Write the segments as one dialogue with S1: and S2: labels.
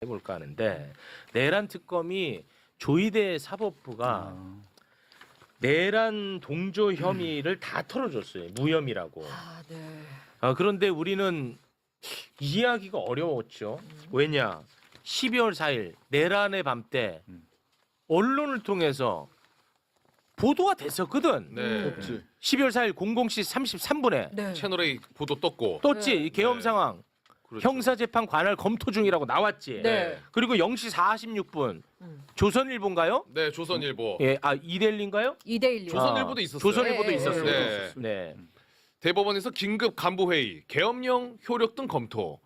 S1: 해볼까 하는데 내란 특검이 조희대 사법부가 내란 동조 혐의를 다 털어줬어요. 무혐의라고.
S2: 아, 네.
S1: 그런데 우리는 이해하기가 어려웠죠. 왜냐? 12월 4일 내란의 밤 때 언론을 통해서 보도가 됐었거든.
S3: 네.
S1: 12월 4일 00시 33분에
S2: 네.
S3: 채널A 보도 떴고.
S1: 떴지.
S2: 네.
S1: 이 계엄
S3: 네.
S1: 상황.
S3: 그렇죠.
S1: 형사재판 관할 검토 중이라고 나왔지.
S2: 네.
S1: 그리고 0시 46분 조선일보인가요?
S3: 네, 조선일보.
S1: 예, 이데일리인가요?
S2: 이데일리.
S3: 조선일보도 있었어요.
S1: 조선일보도
S2: 네,
S1: 있었어요.
S3: 네.
S1: 네.
S3: 대법원에서 긴급 간부회의, 계엄령 효력 등 검토.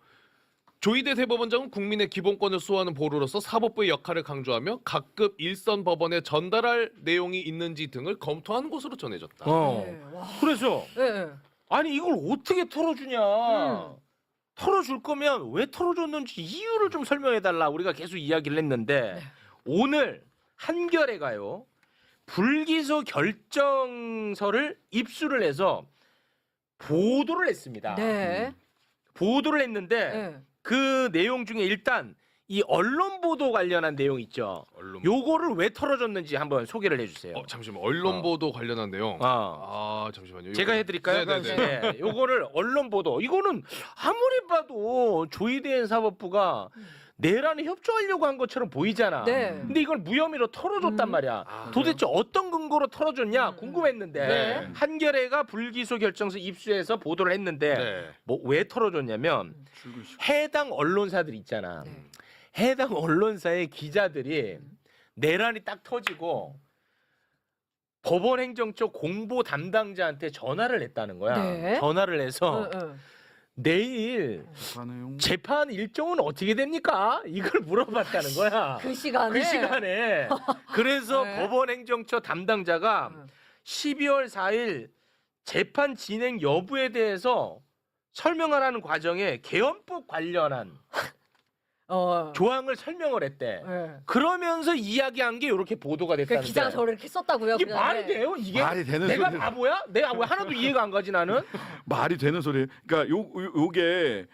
S3: 조희대 대법원장은 국민의 기본권을 수호하는 보루로서 사법부의 역할을 강조하며 각급 일선 법원에 전달할 내용이 있는지 등을 검토한 것으로 전해졌다.
S2: 네. 와.
S1: 그래서
S2: 네.
S1: 아니 이걸 어떻게 털어주냐? 털어줄 거면 왜 털어줬는지 이유를 좀 설명해달라. 우리가 계속 이야기를 했는데
S2: 네.
S1: 오늘 한겨레가요 불기소 결정서를 입수를 해서 보도를 했습니다.
S2: 네.
S1: 보도를 했는데
S2: 네.
S1: 그 내용 중에 일단 이 언론 보도 관련한 내용 있죠.
S3: 언론.
S1: 요거를 왜 털어줬는지 한번 소개를 해주세요.
S3: 잠시만. 언론 보도 관련한 내용.
S1: 아.
S3: 잠시만요.
S1: 제가 해드릴까요?
S3: 네네네.
S1: 네, 요거를 언론 보도. 이거는 아무리 봐도 조희대 사법부가 내란에 협조하려고 한 것처럼 보이잖아.
S2: 네.
S1: 근데 이걸 무혐의로 털어줬단 말이야.
S3: 아,
S1: 도대체 어떤 근거로 털어줬냐 궁금했는데
S2: 네.
S1: 한겨레가 불기소 결정서 입수해서 보도를 했는데
S3: 네.
S1: 뭐 왜 털어줬냐면 해당 언론사들 있잖아.
S2: 네.
S1: 해당 언론사의 기자들이 내란이 딱 터지고 법원 행정처 공보 담당자한테 전화를 했다는 거야.
S2: 네.
S1: 전화를 해서
S2: 네.
S1: 내일 재판 일정은 어떻게 됩니까? 이걸 물어봤다는 거야.
S2: 그 시간에.
S1: 그 시간에. 그래서
S2: 네.
S1: 법원 행정처 담당자가 12월 4일 재판 진행 여부에 대해서 설명하라는 과정에 계엄법 관련한 조항을 설명을 했대.
S2: 네.
S1: 그러면서 이야기한 게 이렇게 보도가
S2: 그
S1: 됐다는데
S2: 기자가 저를 이렇게 썼다고요?
S1: 이게
S2: 그다음에?
S1: 말이 돼요? 이게
S4: 말이 되는
S1: 내가
S4: 소리를.
S1: 바보야? 내가 왜 하나도 이해가 안 가지 나는?
S4: 말이 되는 소리예요. 그러니까 요게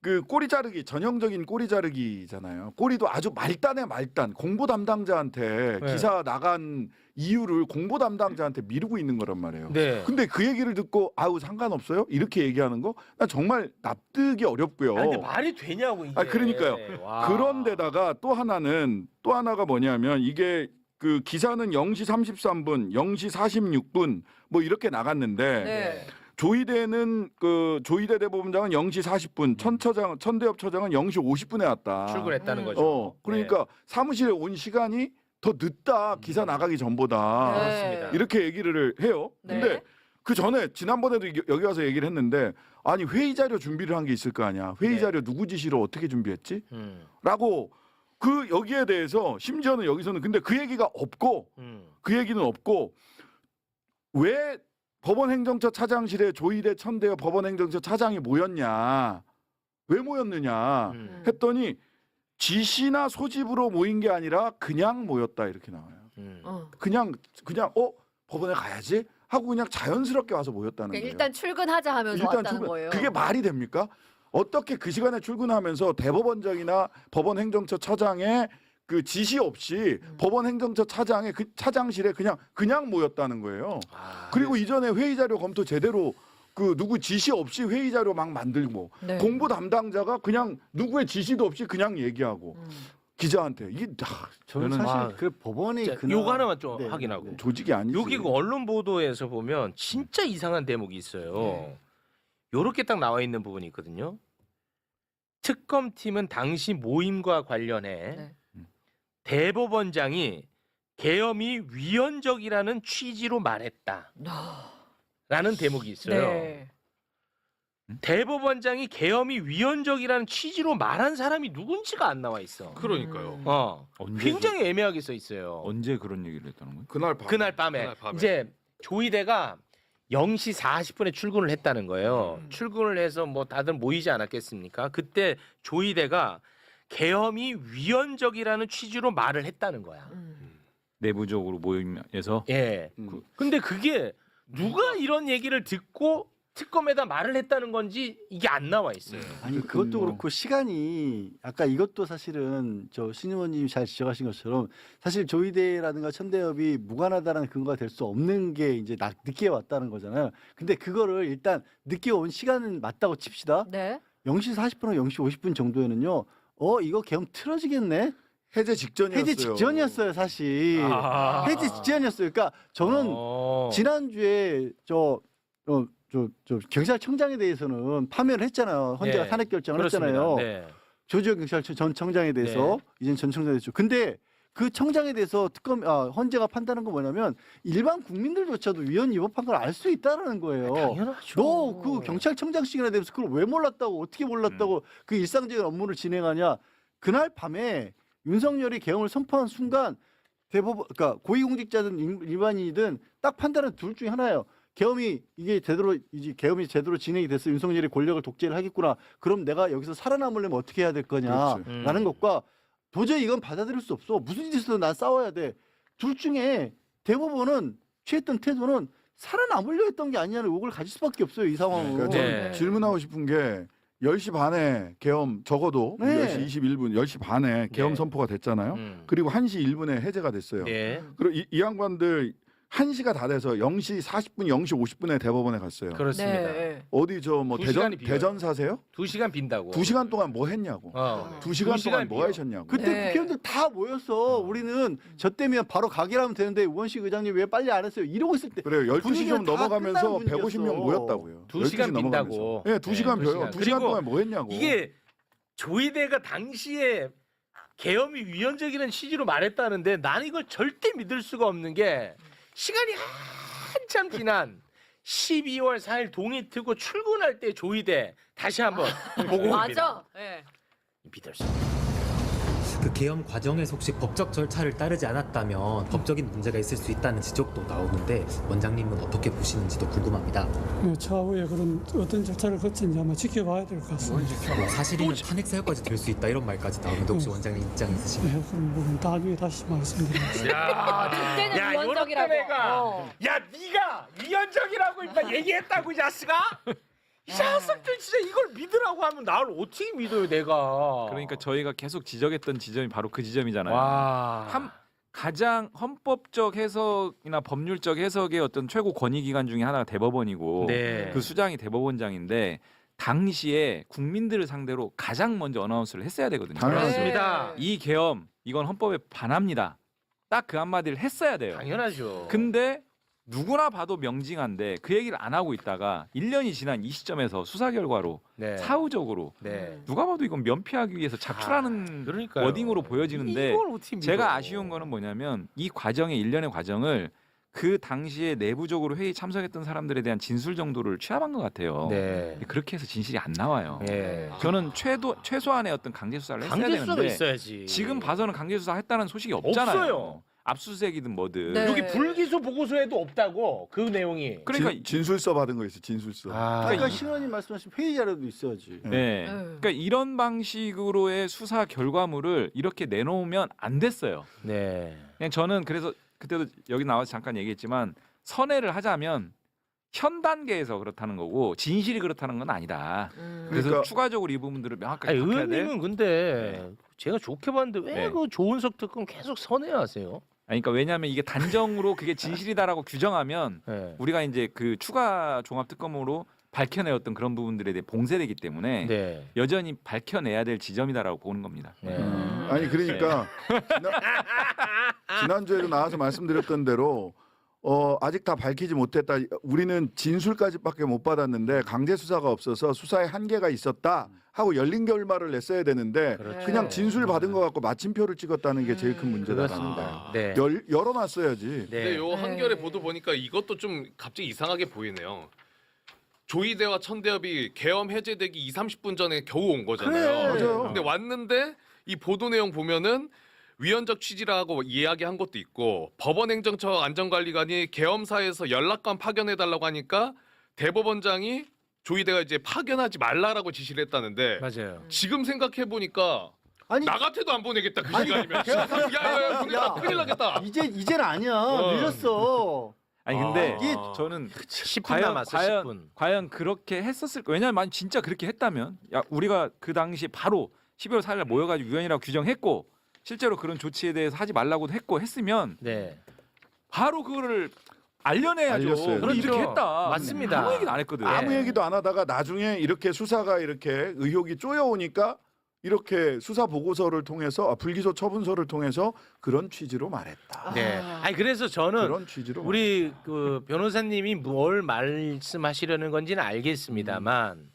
S4: 그 꼬리 자르기 전형적인 꼬리 자르기잖아요. 꼬리도 아주 말단에 말단 공보 담당자한테
S1: 네.
S4: 기사 나간 이유를 공보 담당자한테 미루고 있는 거란 말이에요.
S1: 네.
S4: 근데 그 얘기를 듣고 아우 상관없어요? 이렇게 얘기하는 거 난 정말 납득이 어렵고요.
S1: 근데 말이 되냐고 이게.
S4: 그러니까요.
S1: 와.
S4: 그런데다가 또 하나가 뭐냐면 이게 그 기사는 0시 33분, 0시 46분 뭐 이렇게 나갔는데
S2: 네.
S4: 조희대는 그 조희대 대법원장은 0시 40분, 천대엽 처장은 0시 50분에 왔다.
S1: 출근했다는 거죠.
S4: 그러니까 사무실에 온 시간이 더 늦다. 기사 나가기 전보다.
S2: 네.
S1: 그렇습니다.
S4: 이렇게 얘기를 해요.
S2: 네.
S4: 근데 그 전에 지난번에도 여기 와서 얘기를 했는데 아니 회의 자료 준비를 한 게 있을 거 아니야. 회의
S1: 네.
S4: 자료 누구 지시로 어떻게 준비했지?
S1: 음.
S4: 라고 그 여기에 대해서 심지어는 여기서는 근데 그 얘기가 없고 그 얘기는 없고 왜 법원 행정처 차장실에 조희대 천대엽 법원 행정처 차장이 모였냐? 왜 모였느냐? 했더니 지시나 소집으로 모인 게 아니라 그냥 모였다 이렇게 나와요. 그냥 법원에 가야지 하고 그냥 자연스럽게 와서 모였다는
S2: 그러니까
S4: 거예요.
S2: 일단 출근하자 하면서 왔다는
S4: 출근.
S2: 거예요.
S4: 그게 말이 됩니까? 어떻게 그 시간에 출근하면서 대법원장이나 법원 행정처 차장의 그 지시 없이 법원 행정처 차장의 그 차장실에 그냥 모였다는 거예요. 그리고 이전에 회의 자료 검토 제대로 그 누구 지시 없이 회의 자료 막 만들고
S2: 네.
S4: 공보 담당자가 그냥 누구의 지시도 없이 그냥 얘기하고 기자한테 이게
S5: 저는
S4: 저는
S5: 사실 그 법원이
S1: 요거 하나만 좀
S5: 네,
S1: 확인하고.
S5: 네.
S4: 조직이 아니지.
S1: 여기 그 언론 보도에서 보면 진짜 이상한 대목이 있어요. 요렇게 딱 나와 있는 부분이 있거든요. 특검팀은 당시 모임과 관련해
S2: 네.
S1: 대법원장이 계엄이 위헌적이라는 취지로 말했다. 라는 대목이 있어요.
S2: 네.
S1: 대법원장이 계엄이 위헌적이라는 취지로 말한 사람이 누군지가 안 나와 있어.
S3: 그러니까요.
S1: 굉장히 애매하게 써 있어요.
S5: 언제 그런 얘기를 했다는 거예요?
S1: 그날 밤에 이제 조희대가 0시 40분에 출근을 했다는 거예요. 출근을 해서 뭐 다들 모이지 않았겠습니까? 그때 조희대가 계엄이 위헌적이라는 취지로 말을 했다는 거야.
S5: 내부적으로 모임에서
S1: 예. 근데 그게 누가 이런 얘기를 듣고 특검에다 말을 했다는 건지 이게 안 나와 있어요.
S6: 아니 그것도 그렇고 시간이 아까 이것도 사실은 저 신 의원님이 잘 지적하신 것처럼 사실 조이대라든가 천대엽이 무관하다는 근거가 될 수 없는 게 이제 늦게 왔다는 거잖아요. 근데 그거를 일단 늦게 온 시간은 맞다고 칩시다.
S2: 네.
S6: 0시 40분이나 0시 50분 정도에는요. 이거 계엄 틀어지겠네.
S4: 해제 직전이었어요.
S6: 해제 직전이었어요, 사실.
S1: 아.
S6: 해제 직전이었어요. 그러니까 저는 지난주에 저 경찰청장에 대해서는 파면을 했잖아요. 헌재가
S1: 네,
S6: 탄핵 결정을
S1: 그렇습니다.
S6: 했잖아요.
S1: 네.
S6: 조지현 경찰청 전 청장에 대해서 이제는 전 청장이 됐죠. 근데 그 청장에 대해서 헌재가 판단한 건 뭐냐면 일반 국민들조차도 위헌 위법한 걸 알 수 있다라는 거예요.
S1: 당연하죠.
S6: 너 그 경찰청장직이나 되면서 그걸 왜 몰랐다고 어떻게 몰랐다고 그 일상적인 업무를 진행하냐. 그날 밤에 윤석열이 계엄을 선포한 순간 대법원 그러니까 고위공직자든 일반인이든 딱 판단은 둘 중에 하나예요. 계엄이 계엄이 제대로 진행이 돼서 윤석열이 권력을 독재를 하겠구나. 그럼 내가 여기서 살아남으려면 어떻게 해야 될 거냐라는 것과 도저히 이건 받아들일 수 없어. 무슨 짓이든 난 싸워야 돼. 둘 중에 대법원은 취했던 태도는 살아남으려 했던 게 아니냐는 의혹을 가질 수밖에 없어요. 이 상황은.
S4: 그러니까 저는
S1: 네.
S4: 질문하고 싶은 게 10시 반에 계엄 적어도
S6: 네.
S4: 10시 21분 10시 반에 계엄
S1: 네.
S4: 선포가 됐잖아요. 그리고 1시 1분에 해제가 됐어요.
S1: 네.
S4: 그리고 이 양반들 1시가 다 돼서 0시 40분, 0시 50분에 대법원에 갔어요.
S1: 그렇습니다.
S2: 네.
S4: 어디 저 뭐
S1: 두 시간이 비어요.
S4: 대전 사세요?
S1: 2시간 빈다고.
S4: 2시간 동안 뭐 했냐고. 2시간 동안 뭐
S1: 비어.
S4: 하셨냐고.
S6: 그때
S2: 네.
S6: 국회의원들 다 모여서 우리는 저 때면 바로 가기로 하면 되는데 우원식 의장님 왜 빨리 안 했어요? 이러고 있을 때
S4: 그래요. 12시
S6: 분위기가
S4: 좀
S6: 다
S4: 넘어가면서
S6: 끝나는
S4: 150명
S6: 분위기였어.
S4: 모였다고요.
S1: 2시간
S4: 12시
S1: 빈다고.
S4: 넘어가면서. 네, 2시간
S1: 네,
S4: 벼요.
S1: 2시간.
S4: 2시간
S1: 그리고
S4: 동안 뭐 했냐고.
S1: 이게 조이대가 당시에 계엄이 위헌적이라는 취지로 말했다는데 나는 이걸 절대 믿을 수가 없는 게 시간이 한참 지난 12월 4일 동이 트고 출근할 때 조이대 다시 한번 보고
S2: 맞아. 네.
S1: 믿을 수 없어요.
S7: 그 계엄 과정에서 혹시 법적 절차를 따르지 않았다면 법적인 문제가 있을 수 있다는 지적도 나오는데 원장님은 어떻게 보시는지도 궁금합니다.
S8: 차후에 그런 어떤 절차를 거친지 한번 지켜봐야 될 것 같습니다.
S7: 뭐 사실이면 탄핵 사유까지 될 수 있다 이런 말까지 나오는데 혹시 원장님 입장 있으신가요?
S8: 네, 그런 부분 나중에 다시 말씀드리겠습니다.
S1: 야,
S2: 그때는
S1: 야,
S2: 위헌적이라고.
S1: 요런 때가
S2: 어.
S1: 야, 네가 위헌적이라고 임마 얘기했다고 이 자식아? 이 자식들 진짜 이걸 믿으라고 하면 나를 어떻게 믿어요, 내가?
S5: 그러니까 저희가 계속 지적했던 지점이 바로 그 지점이잖아요.
S1: 와.
S5: 가장 헌법적 해석이나 법률적 해석의 어떤 최고 권위기관 중에 하나가 대법원이고
S1: 네.
S5: 그 수장이 대법원장인데 당시에 국민들을 상대로 가장 먼저 어나운스를 했어야 되거든요.
S1: 그렇습니다.
S5: 이 계엄 이건 헌법에 반합니다. 딱 그 한마디를 했어야 돼요.
S1: 당연하죠.
S5: 근데 누구나 봐도 명징한데 그 얘기를 안 하고 있다가 1년이 지난 이 시점에서 수사 결과로
S1: 네.
S5: 사후적으로
S1: 네.
S5: 누가 봐도 이건 면피하기 위해서 작출하는
S1: 그러니까요.
S5: 워딩으로 보여지는데
S1: 이걸 어떻게 믿어?
S5: 제가 아쉬운 거는 뭐냐면 이 과정의 일련의 과정을 그 당시에 내부적으로 회의 참석했던 사람들에 대한 진술 정도를 취합한 것 같아요.
S1: 네.
S5: 그렇게 해서 진실이 안 나와요.
S1: 네.
S5: 저는 최소한의 어떤 강제 수사를 했어야
S1: 강제 수사가
S5: 되는데
S1: 있어야지.
S5: 지금 봐서는 강제 수사 했다는 소식이 없잖아요.
S1: 없어요.
S5: 압수수색이든 뭐든.
S2: 네.
S1: 여기 불기소 보고서에도 없다고 그 내용이.
S5: 그러니까
S4: 진술서 받은 거 있어. 진술서.
S6: 그러니까 신원님 말씀하신 회의 자료도 있어야지.
S5: 네.
S2: 네.
S5: 그러니까 이런 방식으로의 수사 결과물을 이렇게 내놓으면 안 됐어요.
S1: 네.
S5: 그냥 저는 그래서 그때도 여기 나와서 잠깐 얘기했지만 선회를 하자면 현 단계에서 그렇다는 거고 진실이 그렇다는 건 아니다. 그래서
S4: 그러니까-
S5: 추가적으로 이 부분들을 명확하게
S1: 아니,
S5: 밝혀야 돼.
S1: 의원님은 근데 제가 좋게 봤는데 왜
S5: 네.
S1: 그 조은석 특검 계속 선회하세요?
S5: 그러니까 왜냐하면 이게 단정으로 그게 진실이다라고 규정하면
S1: 네.
S5: 우리가 이제 그 추가 종합 특검으로 밝혀내었던 그런 부분들에 대해 봉쇄되기 때문에
S1: 네.
S5: 여전히 밝혀내야 될 지점이다라고 보는 겁니다.
S1: 네.
S4: 아니 그러니까 지난주에도 나와서 말씀드렸던 대로 아직 다 밝히지 못했다. 우리는 진술까지밖에 못 받았는데 강제 수사가 없어서 수사에 한계가 있었다 하고 열린 결말을 냈어야 되는데
S1: 그렇죠.
S4: 그냥 진술 받은 거 갖고 마침표를 찍었다는 게 제일 큰 문제다.
S1: 그렇습니다. 네.
S4: 열어놨어야지.
S1: 네.
S3: 근데 요
S2: 네.
S3: 한겨레 보도 보니까 이것도 좀 갑자기 이상하게 보이네요. 조이대와 천대엽이 계엄 해제되기 2, 30분 전에 겨우 온 거잖아요.
S4: 그래, 맞아요.
S3: 근데 왔는데 이 보도 내용 보면은 위헌적 취지라고 이야기한 것도 있고 법원행정처 안전관리관이 계엄사에서 연락관 파견해달라고 하니까 대법원장이 조이대가 이제 파견하지 말라라고 지시를 했다는데
S1: 맞아요.
S3: 지금 생각해 보니까
S6: 아니
S3: 나 같아도 안 보내겠다 그
S6: 아니,
S3: 시간이면. 야야야 보내다 큰일 나겠다.
S6: 이제는 아니야.
S3: 어.
S6: 늦었어.
S5: 아니 근데
S6: 이게
S5: 저는
S1: 10분 남았어. 10분.
S5: 과연 그렇게 했었을 거. 왜냐면 만약 진짜 그렇게 했다면 야, 우리가 그 당시 바로 12월 4일 날 모여가지고 유연이라고 규정했고 실제로 그런 조치에 대해서 하지 말라고도 했고 했으면
S1: 네.
S5: 바로 그거를 알려내야죠.
S4: 알렸어요.
S5: 우리
S1: 그렇죠.
S5: 이렇게 했다.
S1: 맞습니다.
S5: 아무 얘기도 안 했거든.
S4: 아무 얘기도 안 하다가 나중에 이렇게 수사가 이렇게 의혹이 쪼여오니까 이렇게 수사 보고서를 통해서 불기소 처분서를 통해서 그런 취지로 말했다.
S1: 네. 아니 그래서 저는
S4: 그런 취지로
S1: 우리 그 변호사님이 뭘 말씀하시려는 건지는 알겠습니다만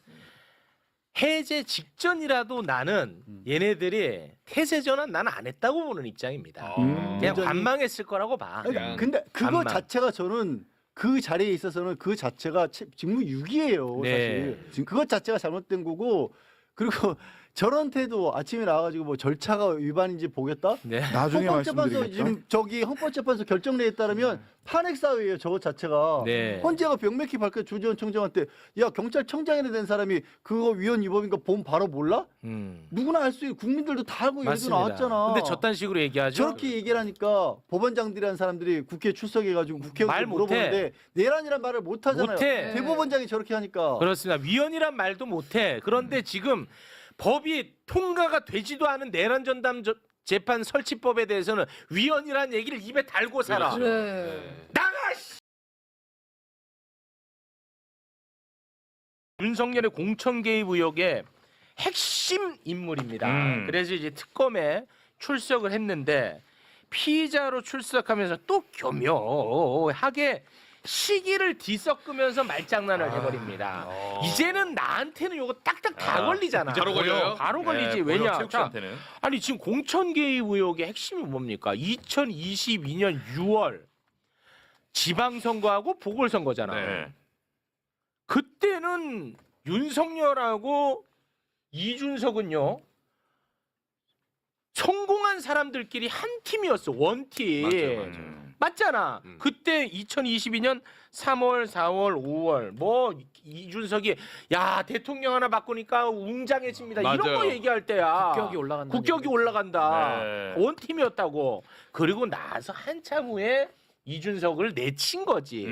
S1: 해제 직전이라도 나는 얘네들이 태세 전환 나는 안 했다고 보는 입장입니다. 그냥
S6: 완전히-
S1: 관망했을 거라고 봐.
S6: 그러니까 근데 그거
S1: 반만.
S6: 자체가 저는 그 자리에 있어서는 그 자체가 직무유기예요.
S1: 네.
S6: 사실 지금 그것 자체가 잘못된 거고 그리고 저런 태도 아침에 나와가지고 뭐 절차가 위반인지 보겠다.
S1: 네.
S4: 나중에
S6: 헌법재판소
S4: 말씀드리겠죠.
S6: 지금 저기 헌법재판소 결정 내에 따르면 탄핵 사유예요. 저것 자체가.
S1: 네.
S6: 헌재가 명백히 밝혀 주지원 청장한테 야 경찰청장이 된 사람이 그거 위헌 위법인가 보면 바로 몰라? 누구나 알 수 있고 국민들도 다 알고 얘기도
S1: 맞습니다.
S6: 나왔잖아.
S1: 근데 저딴 식으로 얘기하죠.
S6: 저렇게 얘기를 하니까 법원장들이라는 사람들이 국회에 출석해가지고
S1: 말
S6: 국회의원들
S1: 못해.
S6: 물어보는데 내란이란 말을 못 하잖아요.
S1: 못해.
S6: 대법원장이 저렇게 하니까.
S1: 그렇습니다. 위헌이란 말도 못해. 그런데 지금 법이 통과가 되지도 않은 내란 전담 재판 설치법에 대해서는 위헌이라는 얘기를 입에 달고 살아.
S3: 그렇죠.
S2: 그래.
S1: 나가. 씨! 윤석열의 공천 개입 의혹의 핵심 인물입니다. 그래서 이제 특검에 출석을 했는데 피의자로 출석하면서 또 교묘하게 시기를 뒤섞으면서 말장난을 해버립니다. 이제는 나한테는 요거 딱딱 다 걸리잖아.
S3: 바로 걸려요?
S1: 바로 걸리지.
S5: 네,
S1: 왜냐? 자,
S5: 체육관한테는.
S1: 아니 지금 공천 개입 의혹의 핵심이 뭡니까? 2022년 6월 지방선거하고 보궐선거잖아.
S5: 네.
S1: 그때는 윤석열하고 이준석은요 성공한 사람들끼리 한 팀이었어. 원팀.
S3: 맞아요.
S1: 맞잖아. 그때 2022년 3월, 4월, 5월 뭐 이준석이 야 대통령 하나 바꾸니까 웅장해집니다. 이런
S3: 맞아요.
S1: 거 얘기할 때야. 국격이 올라간다.
S5: 네.
S1: 원팀이었다고. 그리고 나서 한참 후에 이준석을 내친 거지.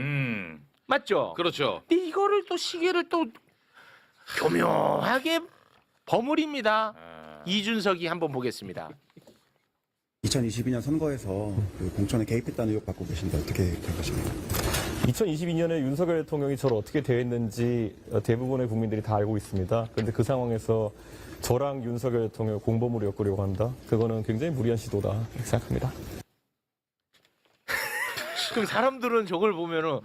S1: 맞죠?
S3: 그렇죠.
S1: 근데 이거를 또 시계를 또 교묘하게 버무립니다. 이준석이 한번 보겠습니다.
S9: 2022년 선거에서 그 공천에 개입했다는 의혹 받고 계신데 어떻게 생각하십니까?
S10: 2022년에 윤석열 대통령이 저를 어떻게 대했는지 대부분의 국민들이 다 알고 있습니다. 그런데 그 상황에서 저랑 윤석열 대통령을 공범으로 엮으려고 한다? 그거는 굉장히 무리한 시도다 이렇게 생각합니다.
S1: 그럼 사람들은 저걸 보면은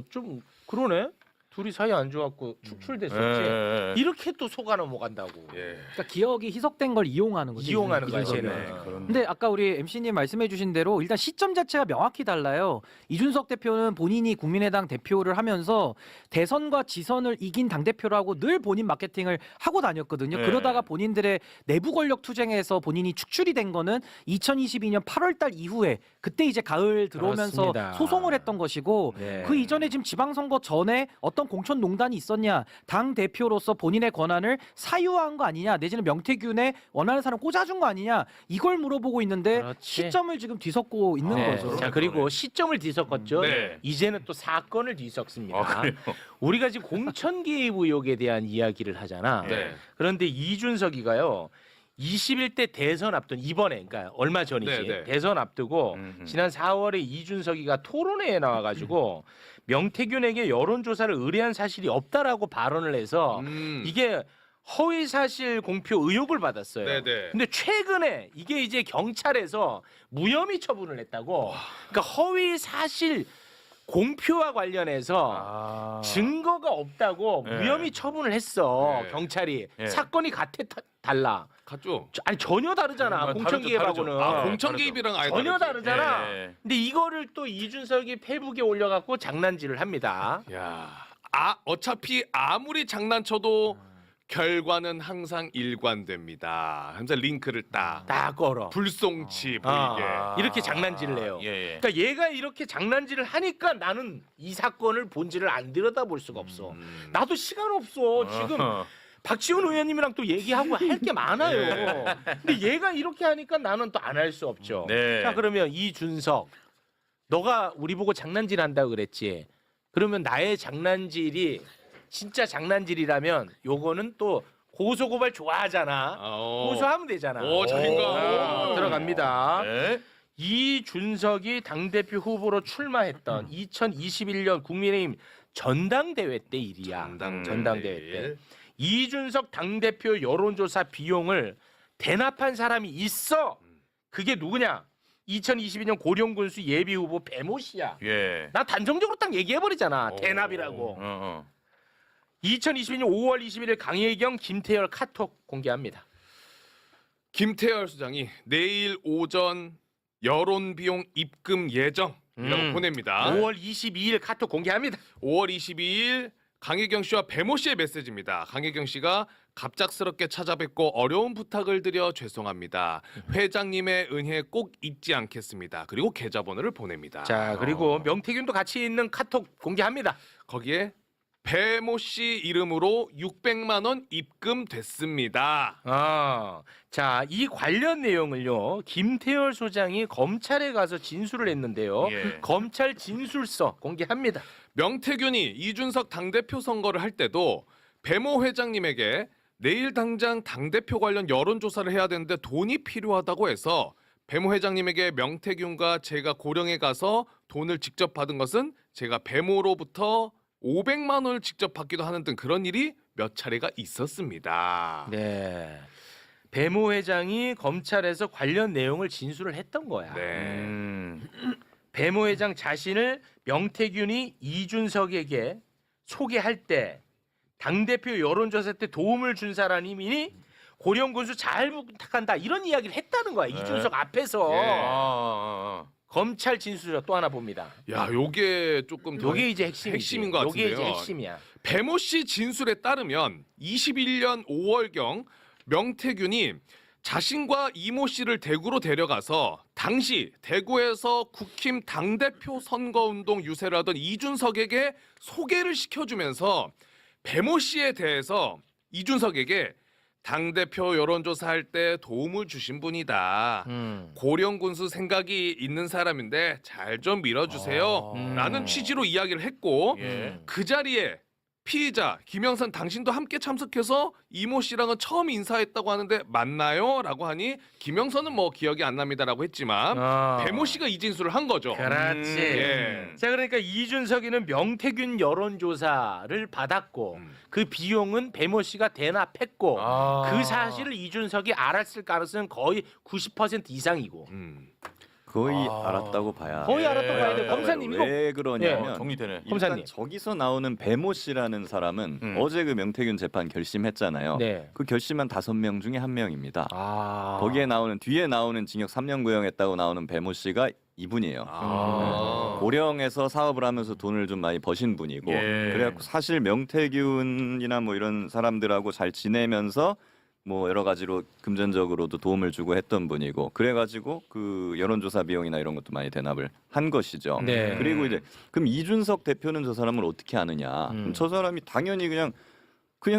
S1: 좀 그러네. 둘이 사이 안 좋았고 축출됐었지. 이렇게 또 속아 넘어간다고.
S3: 예.
S11: 그러니까 기억이 희석된 걸 이용하는 거죠.
S1: 이용하는 거야,
S11: 이준석이.
S1: 쟤는.
S11: 근데 아까 우리 MC님 말씀해주신 대로 일단 시점 자체가 명확히 달라요. 이준석 대표는 본인이 국민의당 대표를 하면서 대선과 지선을 이긴 당 대표라고 늘 본인 마케팅을 하고 다녔거든요.
S5: 네.
S11: 그러다가 본인들의 내부 권력 투쟁에서 본인이 축출이 된 거는 2022년 8월달 이후에 그때 이제 가을 들어오면서
S1: 그렇습니다.
S11: 소송을 했던 것이고
S1: 네.
S11: 그 이전에 지금 지방선거 전에 어떤 공천 농단이 있었냐, 당 대표로서 본인의 권한을 사유화한 거 아니냐, 내지는 명태균에 원하는 사람 꽂아준 거 아니냐, 이걸 물어보고 있는데
S1: 그렇지.
S11: 시점을 지금 뒤섞고 있는
S1: 네.
S11: 거죠.
S1: 자 그리고 시점을 뒤섞었죠.
S3: 네.
S1: 이제는 또 사건을 뒤섞습니다.
S5: 그래요?
S1: 우리가 지금 공천 개입 의혹에 대한 이야기를 하잖아.
S3: 네.
S1: 그런데 이준석이가요. 21대 대선 앞둔 이번에 그러니까 얼마 전이지
S3: 네, 네.
S1: 대선 앞두고 지난 4월에 이준석이가 토론회에 나와가지고 명태균에게 여론조사를 의뢰한 사실이 없다라고 발언을 해서 이게 허위 사실 공표 의혹을 받았어요.
S3: 네네.
S1: 근데 최근에 이게 이제 경찰에서 무혐의 처분을 했다고. 그러니까 허위 사실 공표와 관련해서 증거가 없다고
S5: 네.
S1: 무혐의 처분을 했어.
S3: 네.
S1: 경찰이.
S5: 네.
S1: 사건이 달라.
S3: 갔죠.
S1: 아니 전혀 다르잖아. 공천
S5: 다르죠,
S1: 개입하고는.
S3: 아, 공천
S5: 다르죠.
S3: 개입이랑 아예
S1: 전혀
S3: 다르지.
S1: 다르잖아.
S5: 네.
S1: 근데 이거를 또 이준석이 페북에 올려갖고 장난질을 합니다.
S3: 야, 어차피 아무리 장난쳐도 결과는 항상 일관됩니다. 항상 링크를 딱
S1: 다 걸어.
S3: 불송치 보이게.
S1: 이렇게 장난질을 해요.
S5: 예.
S1: 그러니까 얘가 이렇게 장난질을 하니까 나는 이 사건을 본질을 안 들여다볼 수가 없어. 나도 시간 없어. 지금 박지원 의원님이랑 또 얘기하고 할 게 많아요. 근데 얘가 이렇게 하니까 나는 또 안 할 수 없죠.
S5: 네.
S1: 자 그러면 이준석 너가 우리 보고 장난질 한다고 그랬지. 그러면 나의 장난질이 진짜 장난질이라면 요거는 또 고소고발 좋아하잖아. 고소하면 되잖아.
S3: 오, 자신감.
S1: 들어갑니다.
S4: 네.
S1: 이준석이 당대표 후보로 출마했던 2021년 국민의힘 전당대회 때 일이야. 전당대회 때. 이준석 당대표 여론조사 비용을 대납한 사람이 있어. 그게 누구냐? 2022년 고령군수 예비후보 배모 씨야.
S4: 예.
S1: 나 단정적으로 딱 얘기해버리잖아. 대납이라고. 2022년 5월 21일 강혜경, 김태열 카톡 공개합니다.
S3: 김태열 수장이 내일 오전 여론 비용 입금 예정이라고 보냅니다.
S1: 5월 22일 카톡 공개합니다.
S3: 5월 22일 강혜경 씨와 배모 씨의 메시지입니다. 강혜경 씨가 갑작스럽게 찾아뵙고 어려운 부탁을 드려 죄송합니다. 회장님의 은혜 꼭 잊지 않겠습니다. 그리고 계좌번호를 보냅니다.
S1: 자, 그리고 명태균도 같이 있는 카톡 공개합니다.
S3: 거기에 배모 씨 이름으로 600만 원 입금됐습니다.
S1: 자, 이 관련 내용을요. 김태열 소장이 검찰에 가서 진술을 했는데요.
S4: 예.
S1: 검찰 진술서 공개합니다.
S3: 명태균이 이준석 당대표 선거를 할 때도 배모 회장님에게 내일 당장 당대표 관련 여론조사를 해야 되는데 돈이 필요하다고 해서 배모 회장님에게 명태균과 제가 고령에 가서 돈을 직접 받은 것은 제가 배모로부터 500만 원을 직접 받기도 하는 등 그런 일이 몇 차례가 있었습니다.
S1: 네. 배모 회장이 검찰에서 관련 내용을 진술을 했던 거야.
S3: 네.
S1: 배모 회장 자신을 명태균이 이준석에게 소개할 때 당대표 여론조사 때 도움을 준 사람이니 고령군수 잘 부탁한다 이런 이야기를 했다는 거야. 이준석 앞에서. 검찰 진술서 또 하나 봅니다.
S3: 야, 요게 조금 더
S1: 요게 이제 핵심인
S3: 것
S1: 요게
S3: 같은데요.
S1: 이제 핵심이야.
S3: 배모 씨 진술에 따르면 21년 5월경 명태균이 자신과 이모 씨를 대구로 데려가서 당시 대구에서 국힘 당대표 선거운동 유세를 하던 이준석에게 소개를 시켜주면서 배모 씨에 대해서 이준석에게 당대표 여론조사할 때 도움을 주신 분이다. 고령군수 생각이 있는 사람인데 잘 좀 밀어주세요. 라는 취지로 이야기를 했고 그 자리에 피의자 김영선 당신도 함께 참석해서 이모 씨랑은 처음 인사했다고 하는데 맞나요? 라고 하니 김영선은 뭐 기억이 안 납니다라고 했지만 배모 씨가 이 진술을 한 거죠.
S1: 그렇지.
S3: 예.
S1: 자, 그러니까 이준석이는 명태균 여론조사를 받았고 그 비용은 배모 씨가 대납했고 그 사실을 이준석이 알았을 가능성은 거의 90% 이상이고.
S12: 거의 알았다고 봐야.
S1: 거의 알았다고 봐야 돼. 검사님 이거
S12: 왜 그러냐면
S1: 정리되네.
S12: 일단
S1: 검사님.
S12: 저기서 나오는 배모 씨라는 사람은 어제 그 명태균 재판 결심했잖아요.
S1: 네.
S12: 그 결심한 5명 중에 1명입니다.
S1: 아.
S12: 거기에 나오는 뒤에 나오는 징역 3년 구형했다고 나오는 배모 씨가 이분이에요. 고령에서 사업을 하면서 돈을 좀 많이 버신 분이고 그래갖고 사실 명태균이나 뭐 이런 사람들하고 잘 지내면서 뭐 여러 가지로 금전적으로도 도움을 주고 했던 분이고 그래가지고 그 여론조사 비용이나 이런 것도 많이 대납을 한 것이죠.
S1: 네.
S12: 그리고 이제 그럼 이준석 대표는 저 사람을 어떻게 아느냐? 그럼 저 사람이 당연히 그냥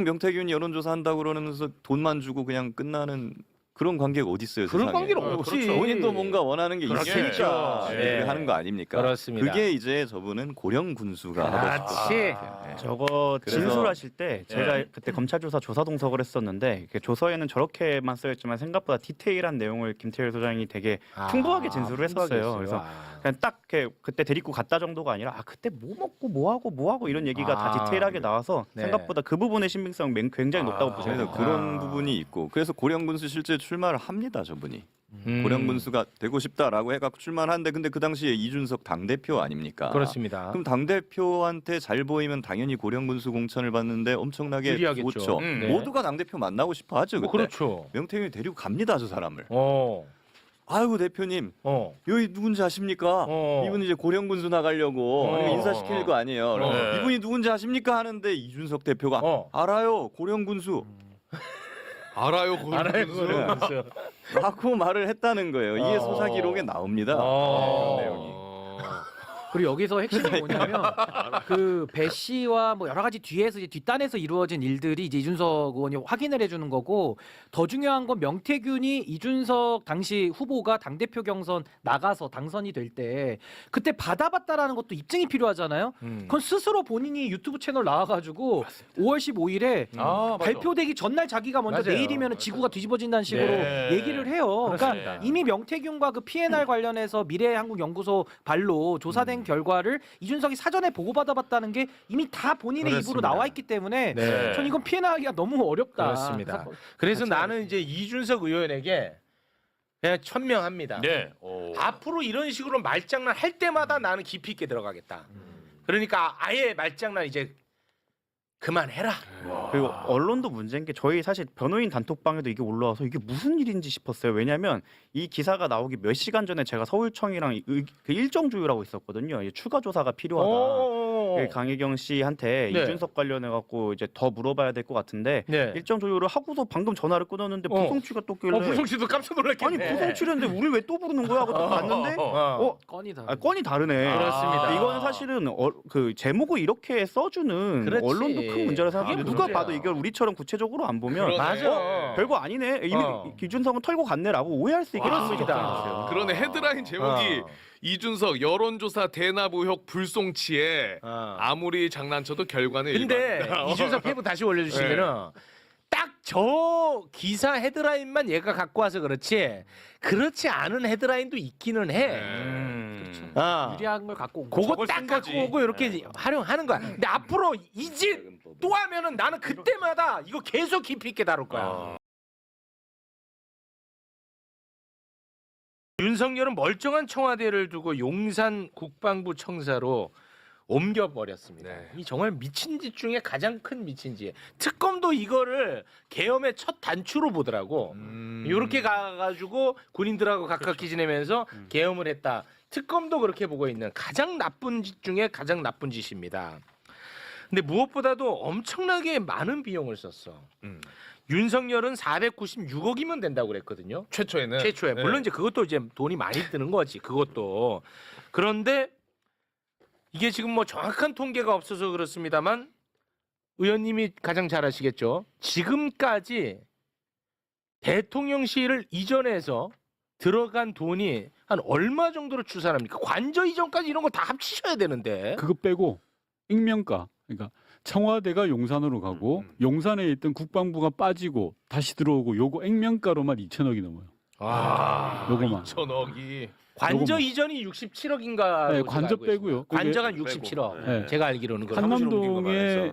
S12: 명태균 여론조사 한다고 그러면서 돈만 주고 그냥 끝나는 그런 관계가 어디 있어요?
S1: 그런
S12: 세상에.
S1: 관계는 없지.
S12: 본인도 뭔가 원하는 게 있으니까
S1: 네.
S12: 하는 거 아닙니까?
S1: 그렇습니다.
S12: 그게 이제 저분은 고령 군수가 하고 싶었다.
S1: 그렇지.
S13: 저거
S12: 그래서-
S13: 진술하실 때 제가 그때 검찰 조사 조사 동석을 했었는데 그 조서에는 저렇게만 써있지만 생각보다 디테일한 내용을 김태열 소장이 되게 풍부하게 진술을 했었어요. 그래서 그냥 딱 이렇게 그때 데리고 갔다 정도가 아니라 그때 뭐 먹고 뭐 하고 이런 얘기가 다 디테일하게 나와서
S1: 네.
S13: 생각보다 그 부분의 신빙성 굉장히 높다고
S12: 그래서
S13: 보셔요.
S12: 그런 부분이 있고 그래서 고령 군수 실제 출마를 합니다 저분이. 고령 군수가 되고 싶다라고 해갖고 출마를 하는데 근데 그 당시에 이준석 당 대표 아닙니까?
S1: 그렇습니다.
S12: 그럼 당 대표한테 잘 보이면 당연히 고령 군수 공천을 받는데 엄청나게
S1: 유리하겠죠.
S12: 좋죠.
S1: 네.
S12: 모두가 당 대표 만나고 싶어 하죠.
S1: 뭐
S12: 그때.
S1: 그렇죠.
S12: 명태균이 데리고 갑니다 저 사람을.
S1: 어.
S12: 아이고 대표님 여기 누군지 아십니까? 이분 이제 고령 군수 나가려고 아니면 인사시킬 거 아니에요. 그래서 이분이 누군지 아십니까 하는데 이준석 대표가 알아요 고령 군수.
S3: 알아요, 고령군수.
S12: 라고 말을 했다는 거예요. 이게 수사 기록에 나옵니다. 그런 내용이.
S11: 그리고 여기서 핵심이 뭐냐면 그 배 씨와 뭐 여러 가지 뒤에서 이제 뒷단에서 이루어진 일들이 이제 이준석 의원이 확인을 해주는 거고 더 중요한 건 명태균이 이준석 당시 후보가 당대표 경선 나가서 당선이 될 때 그때 받아봤다라는 것도 입증이 필요하잖아요. 그건 스스로 본인이 유튜브 채널 나와가지고 5월 15일에
S3: 맞아.
S11: 발표되기 전날 자기가 먼저
S1: 맞아요.
S11: 내일이면 지구가 뒤집어진다는 식으로
S1: 네.
S11: 얘기를 해요. 그러니까
S1: 그렇습니다.
S11: 이미 명태균과 그 PNR 관련해서 미래한국연구소 발로 조사된 결과를 이준석이 사전에 보고받아봤다는 게 이미 다 본인의 입으로
S1: 그렇습니다.
S11: 나와 있기 때문에
S1: 네.
S11: 전 이건 피해나기가 너무 어렵다.
S1: 그렇습니다. 그래서 나는 이제 이준석 의원에게 그냥 천명합니다.
S14: 네.
S1: 앞으로 이런 식으로 말장난 할 때마다 나는 깊이 있게 들어가겠다. 그러니까 아예 말장난 이제 그만해라.
S13: 그리고 언론도 문제인 게 저희 사실 변호인 단톡방에도 이게 올라와서 이게 무슨 일인지 싶었어요. 왜냐하면 이 기사가 나오기 몇 시간 전에 제가 서울청이랑 그 일정 조율하고 있었거든요. 이제 추가 조사가 필요하다. 그 강혜경 씨한테
S1: 네.
S13: 이준석 관련해 갖고 이제 더 물어봐야 될 것 같은데
S1: 네.
S13: 일정 조율을 하고서 방금 전화를 끊었는데 부송치가 떴길래
S1: 부성 씨도 깜짝 놀랐겠네.
S13: 아니 부송치는데 우리 왜 또 부르는 거야 하고 또 봤는데
S11: 건이 다.
S13: 건이 다르네.
S1: 그렇습니다.
S13: 이거는 사실은 그 제목을 이렇게 써주는
S1: 그렇지.
S13: 언론도 큰 문제라 생각해요.
S1: 이게
S13: 누가
S1: 문제야.
S13: 봐도 이걸 우리처럼 구체적으로 안 보면
S3: 그러네.
S1: 맞아.
S13: 별거 아니네. 이미 이준석은 털고 갔네라고 오해할 수 있게
S1: 그렇습니다.
S3: 그러네. 헤드라인 제목이 이준석 여론조사 대납 의혹 불송치에 아무리 장난쳐도 결과는
S1: 근데
S3: 일반이다.
S1: 이준석 페이브 다시 올려주시면은 딱 저 기사 헤드라인만 얘가 갖고 와서 그렇지 않은 헤드라인도 있기는 해.
S11: 유리한 걸 갖고 온
S1: 그거
S11: 거죠.
S1: 딱 갖고 오고 이렇게 활용하는 거야. 근데 앞으로 이제 또 하면은 나는 그때마다 이거 계속 깊이 있게 다룰 거야. 윤석열은 멀쩡한 청와대를 두고 용산 국방부 청사로 옮겨버렸습니다.
S3: 네.
S1: 이 정말 미친 짓 중에 가장 큰 미친 짓. 특검도 이거를 계엄의 첫 단추로 보더라고. 이렇게 가가지고 군인들하고 가깝게 지내면서 계엄을 했다. 특검도 그렇게 보고 있는 가장 나쁜 짓 중에 가장 나쁜 짓입니다. 근데 무엇보다도 엄청나게 많은 비용을 썼어. 윤석열은 496억이면 된다고 그랬거든요.
S3: 최초에는
S1: 최초에.
S3: 네.
S1: 물론 이제 그것도 이제 돈이 많이 드는 거지. 그것도. 그런데 이게 지금 뭐 정확한 통계가 없어서 그렇습니다만 의원님이 가장 잘 아시겠죠. 지금까지 대통령실을 이전해서 들어간 돈이 한 얼마 정도로 추산합니까? 관저 이전까지 이런 거 다 합치셔야 되는데.
S8: 그거 빼고 익명가, 그러니까 청와대가 용산으로 가고 용산에 있던 국방부가 빠지고 다시 들어오고 요거 액면가로만 2천억이 넘어요. 요거만.
S3: 2천억이
S1: 관저
S8: 요거만.
S1: 이전이 67억인가?
S8: 네, 관저 빼고요. 그게
S1: 관저가 67억.
S8: 네.
S1: 제가 알기로는 그렇죠.
S8: 한남동에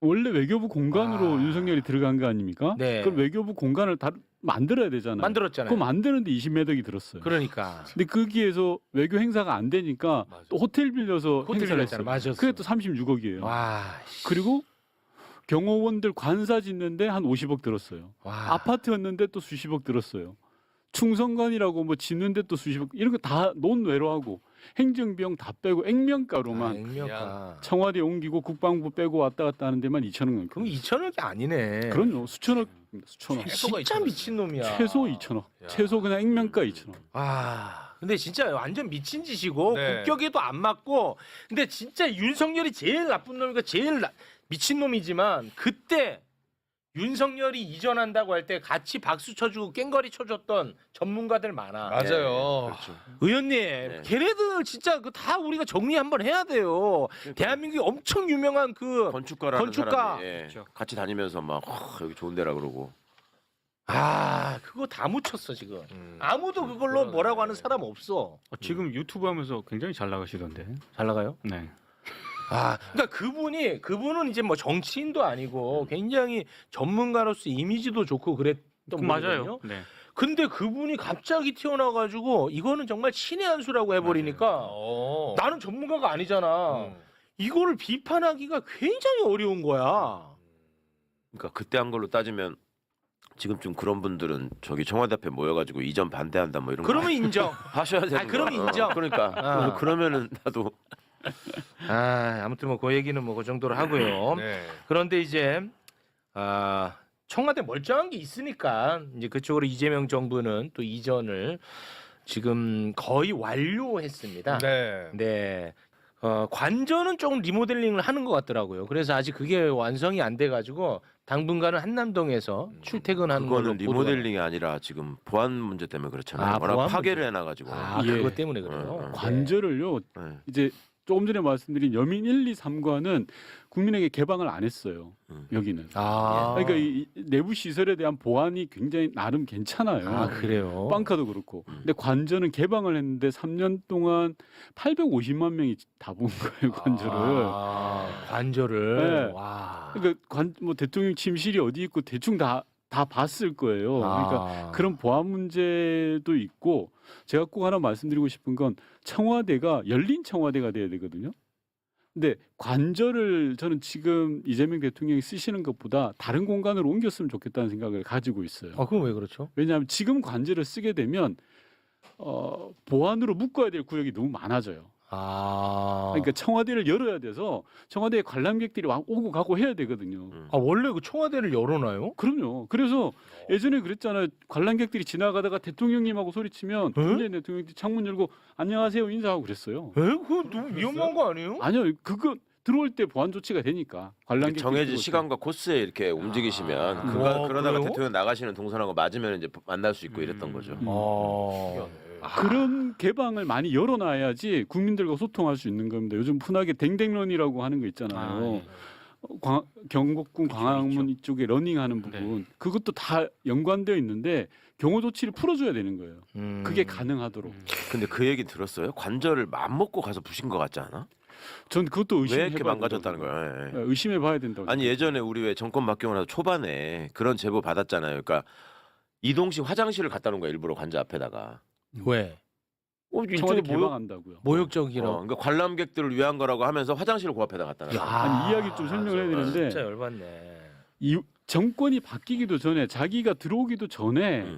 S8: 원래 외교부 공간으로 윤석열이 들어간 거 아닙니까?
S1: 네.
S8: 그럼 외교부 공간을 다 만들어야 되잖아요.
S1: 만들었잖아요.
S8: 그거 만드는데 20매덕이 들었어요.
S1: 그러니까.
S8: 근데 거기에서 외교 행사가 안 되니까 또 호텔 빌려서
S1: 호텔
S8: 행사를
S1: 빌렸잖아.
S8: 했어요.
S1: 맞았어.
S8: 그게 또 36억이에요.
S1: 와.
S8: 그리고 경호원들 관사 짓는데 한 50억 들었어요.
S1: 와.
S8: 아파트였는데 또 수십억 들었어요. 충성관이라고 뭐 짓는데 또 수십억, 이런 거 다 논외로 하고 행정비용 다 빼고 액면가로만
S1: 액면가.
S8: 청와대 옮기고 국방부 빼고 왔다 갔다 하는 데만 2천억.
S1: 그럼 2천억이 아니네.
S8: 그럼요. 수천억.
S1: 진짜 미친놈이야.
S8: 최소 2천억. 최소 그냥 액면가 2천억.
S1: 아, 근데 진짜 완전 미친 짓이고
S3: 네.
S1: 국격에도 안 맞고. 근데 진짜 윤석열이 제일 나쁜 놈이고 제일 미친 놈이지만 그때 윤석열이 이전한다고 할 때 같이 박수 쳐주고 깽거리 쳐줬던 전문가들 많아.
S3: 맞아요.
S1: 의원님, 걔네들 진짜 그 다 우리가 정리 한번 해야 돼요. 대한민국이 엄청 유명한 그
S14: 건축가라는
S1: 건축가.
S14: 사람이 같이 다니면서 막 여기 좋은 데라 그러고.
S1: 아, 그거 다 묻혔어 지금. 아무도 그걸로 뭐라고 하는 사람 없어.
S15: 지금 유튜브 하면서 굉장히 잘 나가시던데.
S1: 잘 나가요?
S15: 네.
S1: 아, 그러니까 그분은 이제 뭐 정치인도 아니고 굉장히 전문가로서 이미지도 좋고 그랬던
S15: 맞아요.
S1: 분이거든요.
S15: 네.
S1: 근데 그분이 갑자기 튀어나와가지고 이거는 정말 신의 한 수라고 해버리니까 나는 전문가가 아니잖아. 이거를 비판하기가 굉장히 어려운 거야.
S14: 그러니까 그때 한 걸로 따지면 지금쯤 그런 분들은 저기 청와대 앞에 모여가지고 이전 반대한다 뭐 이런
S1: 그러면
S14: 거
S1: 인정.
S14: 하셔야 되는
S1: 아, 그럼
S14: 거야.
S1: 인정.
S14: 그러니까 그러면은 나도
S1: 아무튼 뭐 그 얘기는 뭐 그 정도로 하고요.
S3: 네.
S1: 그런데 이제 청와대 멀쩡한 게 있으니까 이제 그쪽으로 이재명 정부는 또 이전을 지금 거의 완료했습니다.
S3: 네.
S1: 네. 관저는 조금 리모델링을 하는 것 같더라고요. 그래서 아직 그게 완성이 안 돼가지고 당분간은 한남동에서 출퇴근하는 걸로
S14: 그거는 리모델링이 아니라 지금 보안 문제 때문에 그렇잖아요.
S1: 아,
S14: 워낙
S1: 보안
S14: 파괴를 해놔가지고.
S8: 예.
S1: 그것 때문에 그래요.
S8: 관저를요.
S14: 네.
S8: 이제 조금 전에 말씀드린 여민 1, 2, 3과는 국민에게 개방을 안 했어요. 여기는. 그러니까 이 내부 시설에 대한 보안이 굉장히 나름 괜찮아요.
S1: 아, 그래요?
S8: 빵카도 그렇고. 근데 관저는 개방을 했는데 3년 동안 850만 명이 다 본 거예요, 관저를.
S1: 관저를.
S8: 네.
S1: 와.
S8: 그러니까 뭐 대통령 침실이 어디 있고 대충 다 봤을 거예요. 그러니까 그런 보안 문제도 있고 제가 꼭 하나 말씀드리고 싶은 건 청와대가 열린 청와대가 돼야 되거든요. 근데 관저를 저는 지금 이재명 대통령이 쓰시는 것보다 다른 공간으로 옮겼으면 좋겠다는 생각을 가지고 있어요.
S1: 그건 왜 그렇죠?
S8: 왜냐하면 지금 관저를 쓰게 되면 보안으로 묶어야 될 구역이 너무 많아져요. 그러니까 청와대를 열어야 돼서 청와대에 관람객들이 오고 가고 해야 되거든요.
S1: 원래 그 청와대를 열어놔요?
S8: 그럼요. 그래서 예전에 그랬잖아요. 관람객들이 지나가다가 대통령님하고 소리치면 문재인 대통령이 창문 열고 안녕하세요 인사하고 그랬어요.
S1: 그거 너무 위험한 거 아니에요?
S8: 아니요. 그거 들어올 때 보안 조치가 되니까 관람객
S14: 정해진 시간과 코스에 이렇게 움직이시면 그러다가
S1: 그래요?
S14: 대통령 나가시는 동선하고 맞으면 이제 만날 수 있고 이랬던 거죠.
S8: 그런 개방을 많이 열어놔야지 국민들과 소통할 수 있는 겁니다. 요즘 흔하게 댕댕런이라고 하는 거 있잖아요. 경복궁 광화문 이쪽에 러닝하는 부분 그것도 다 연관되어 있는데 경호 조치를 풀어줘야 되는 거예요. 그게 가능하도록.
S14: 근데 그 얘기 들었어요? 관절을 맘먹고 가서 부신 것 같지 않아?
S8: 전 그것도
S14: 왜 이렇게 망가졌다는 거야?
S8: 의심해봐야 된다고.
S14: 아니 예전에 우리 왜 정권 바뀌고 나서 초반에 그런 제보 받았잖아요. 그러니까 이동식 화장실을 갖다 놓은 거야 일부러 관저 앞에다가.
S1: 왜?
S8: 청와대 개방한다고요.
S1: 모욕적이라고.
S14: 그러니까 관람객들을 위한 거라고 하면서 화장실을 그 앞에다 갖다 놨어.
S8: 아니 이야기 좀 설명을 해야 되는데
S1: 진짜 열받네.
S8: 이 정권이 바뀌기도 전에 자기가 들어오기도 전에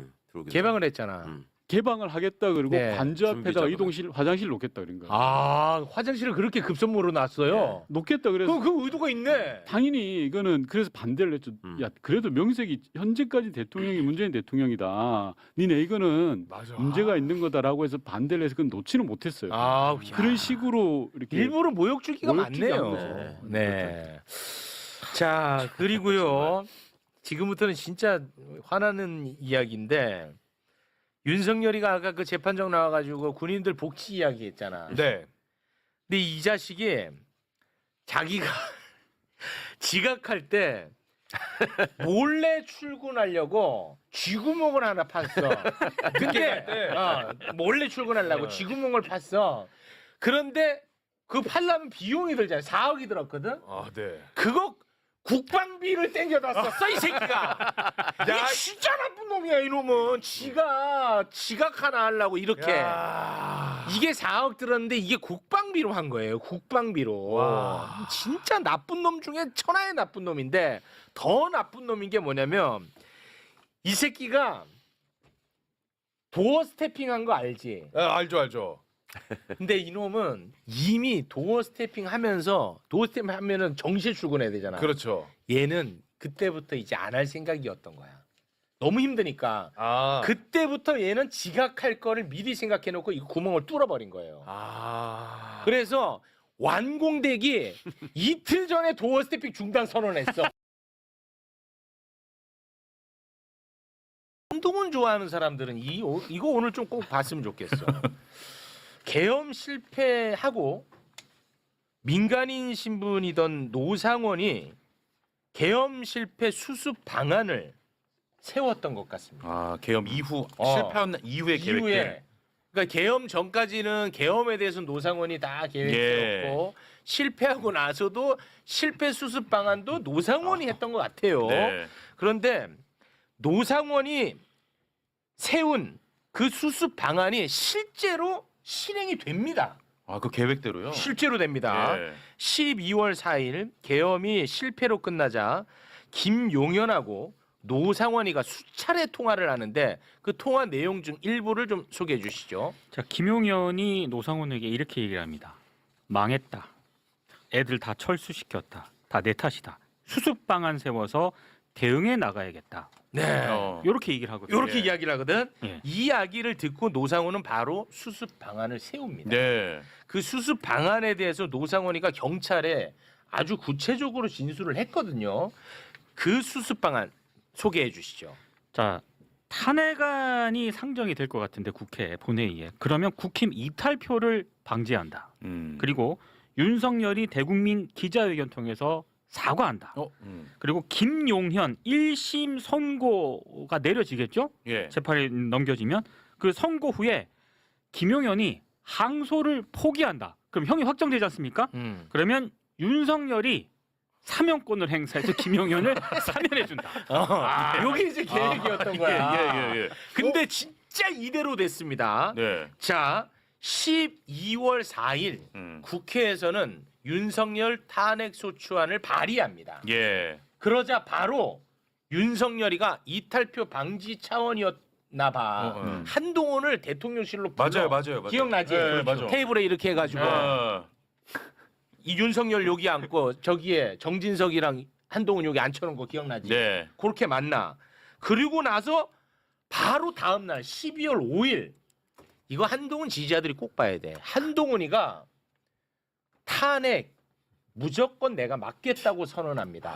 S1: 개방을 했잖아.
S8: 개방을 하겠다 그러고
S1: 네.
S8: 관저 앞에다
S14: 준비작업을.
S8: 이동실 화장실 놓겠다 그런 거야.
S1: 화장실을 그렇게 급선무로 놨어요.
S8: 놓겠다 그래서
S1: 그 의도가 있네.
S8: 당연히 이거는 그래서 반대를 했죠. 야 그래도 명색이 현재까지 대통령이 문재인 대통령이다. 니네 이거는 문제가 있는 거다라고 해서 반대를 해서 그건 놓지는 못했어요. 그런 식으로 이렇게
S1: 일부러 모욕 주기가
S8: 모욕주기 한
S1: 많네요.
S8: 거죠.
S1: 네. 자 그리고요. 지금부터는 진짜 화나는 이야기인데 윤석열이가 아까 그 재판정 나와가지고 군인들 복지 이야기했잖아.
S3: 네.
S1: 근데 이 자식이 자기가 지각할 때 몰래 출근하려고 쥐구멍을 하나 팠어. 근데 몰래 출근하려고 쥐구멍을 팠어. 그런데 그 팔려면 비용이 들잖아. 4억이 들었거든.
S3: 네.
S1: 그거 국방비를 땡겨다 썼어 이 새끼가. 야 진짜 나쁜 놈이야 이놈은. 지각 하나 하려고 이렇게. 이게 4억 들었는데 이게 국방비로 한 거예요. 국방비로. 진짜 나쁜 놈 중에 천하의 나쁜 놈인데 더 나쁜 놈인 게 뭐냐면 이 새끼가 도어 스태핑한 거 알지?
S3: 알죠.
S1: 근데 이놈은 이미 도어 스태핑 하면서 도어 스태핑 하면은 정시에 출근해야 되잖아.
S3: 그렇죠.
S1: 얘는 그때부터 이제 안 할 생각이었던 거야. 너무 힘드니까. 그때부터 얘는 지각할 거를 미리 생각해 놓고 이 구멍을 뚫어버린 거예요. 그래서 완공되기 이틀 전에 도어 스태핑 중단 선언했어. 한동훈 좋아하는 사람들은 이거 오늘 좀 꼭 봤으면 좋겠어. 계엄 실패하고 민간인 신분이던 노상원이 계엄 실패 수습 방안을 세웠던 것 같습니다.
S16: 계엄 이후 실패한 이후의 계획들.
S1: 그러니까 계엄 전까지는 계엄에 대해서는 노상원이 다 계획했고 실패하고 나서도 실패 수습 방안도 노상원이 했던 것 같아요.
S16: 네.
S1: 그런데 노상원이 세운 그 수습 방안이 실제로 실행이 됩니다.
S16: 그 계획대로요?
S1: 실제로 됩니다. 12월 4일 계엄이 실패로 끝나자 김용현하고 노상원이가 수차례 통화를 하는데 그 통화 내용 중 일부를 좀 소개해 주시죠.
S15: 자, 김용현이 노상원에게 이렇게 얘기를 합니다. 망했다. 애들 다 철수시켰다. 다 내 탓이다. 수습 방안 세워서 대응해 나가야겠다.
S1: 네.
S15: 이렇게 얘기를 하거든요.
S1: 이렇게 이야기를 하거든.
S15: 예.
S1: 이 이야기를 듣고 노상원은 바로 수습 방안을 세웁니다.
S16: 네.
S1: 그 수습 방안에 대해서 노상원이가 경찰에 아주 구체적으로 진술을 했거든요. 그 수습 방안 소개해 주시죠.
S15: 자, 탄핵안이 상정이 될 것 같은데 국회 본회의에 그러면 국힘 이탈표를 방지한다. 그리고 윤석열이 대국민 기자회견 통해서 사과한다. 그리고 김용현 1심 선고가 내려지겠죠?
S16: 예.
S15: 재판이 넘겨지면 그 선고 후에 김용현이 항소를 포기한다. 그럼 형이 확정되지 않습니까? 그러면 윤석열이 사면권을 행사해서 김용현을 사면해준다.
S1: 여기 이제 계획이었던 거야.
S16: 예.
S1: 근데 진짜 이대로 됐습니다.
S16: 네.
S1: 자, 12월 4일 국회에서는 윤석열 탄핵소추안을 발의합니다.
S16: 예.
S1: 그러자 바로 윤석열이가 이탈표 방지 차원이었나 봐. 한동훈을 대통령실로 불러.
S16: 맞아요.
S1: 기억나지?
S16: 네, 맞아.
S1: 테이블에 이렇게 해가지고
S16: 어.
S1: 이 윤석열 여기 앉고 저기에 정진석이랑 한동훈 여기 앉혀놓은 거 기억나지?
S16: 네.
S1: 그렇게 만나. 그리고 나서 바로 다음 날 12월 5일 이거 한동훈 지지자들이 꼭 봐야 돼. 한동훈이가 탄핵 무조건 내가 막겠다고 선언합니다.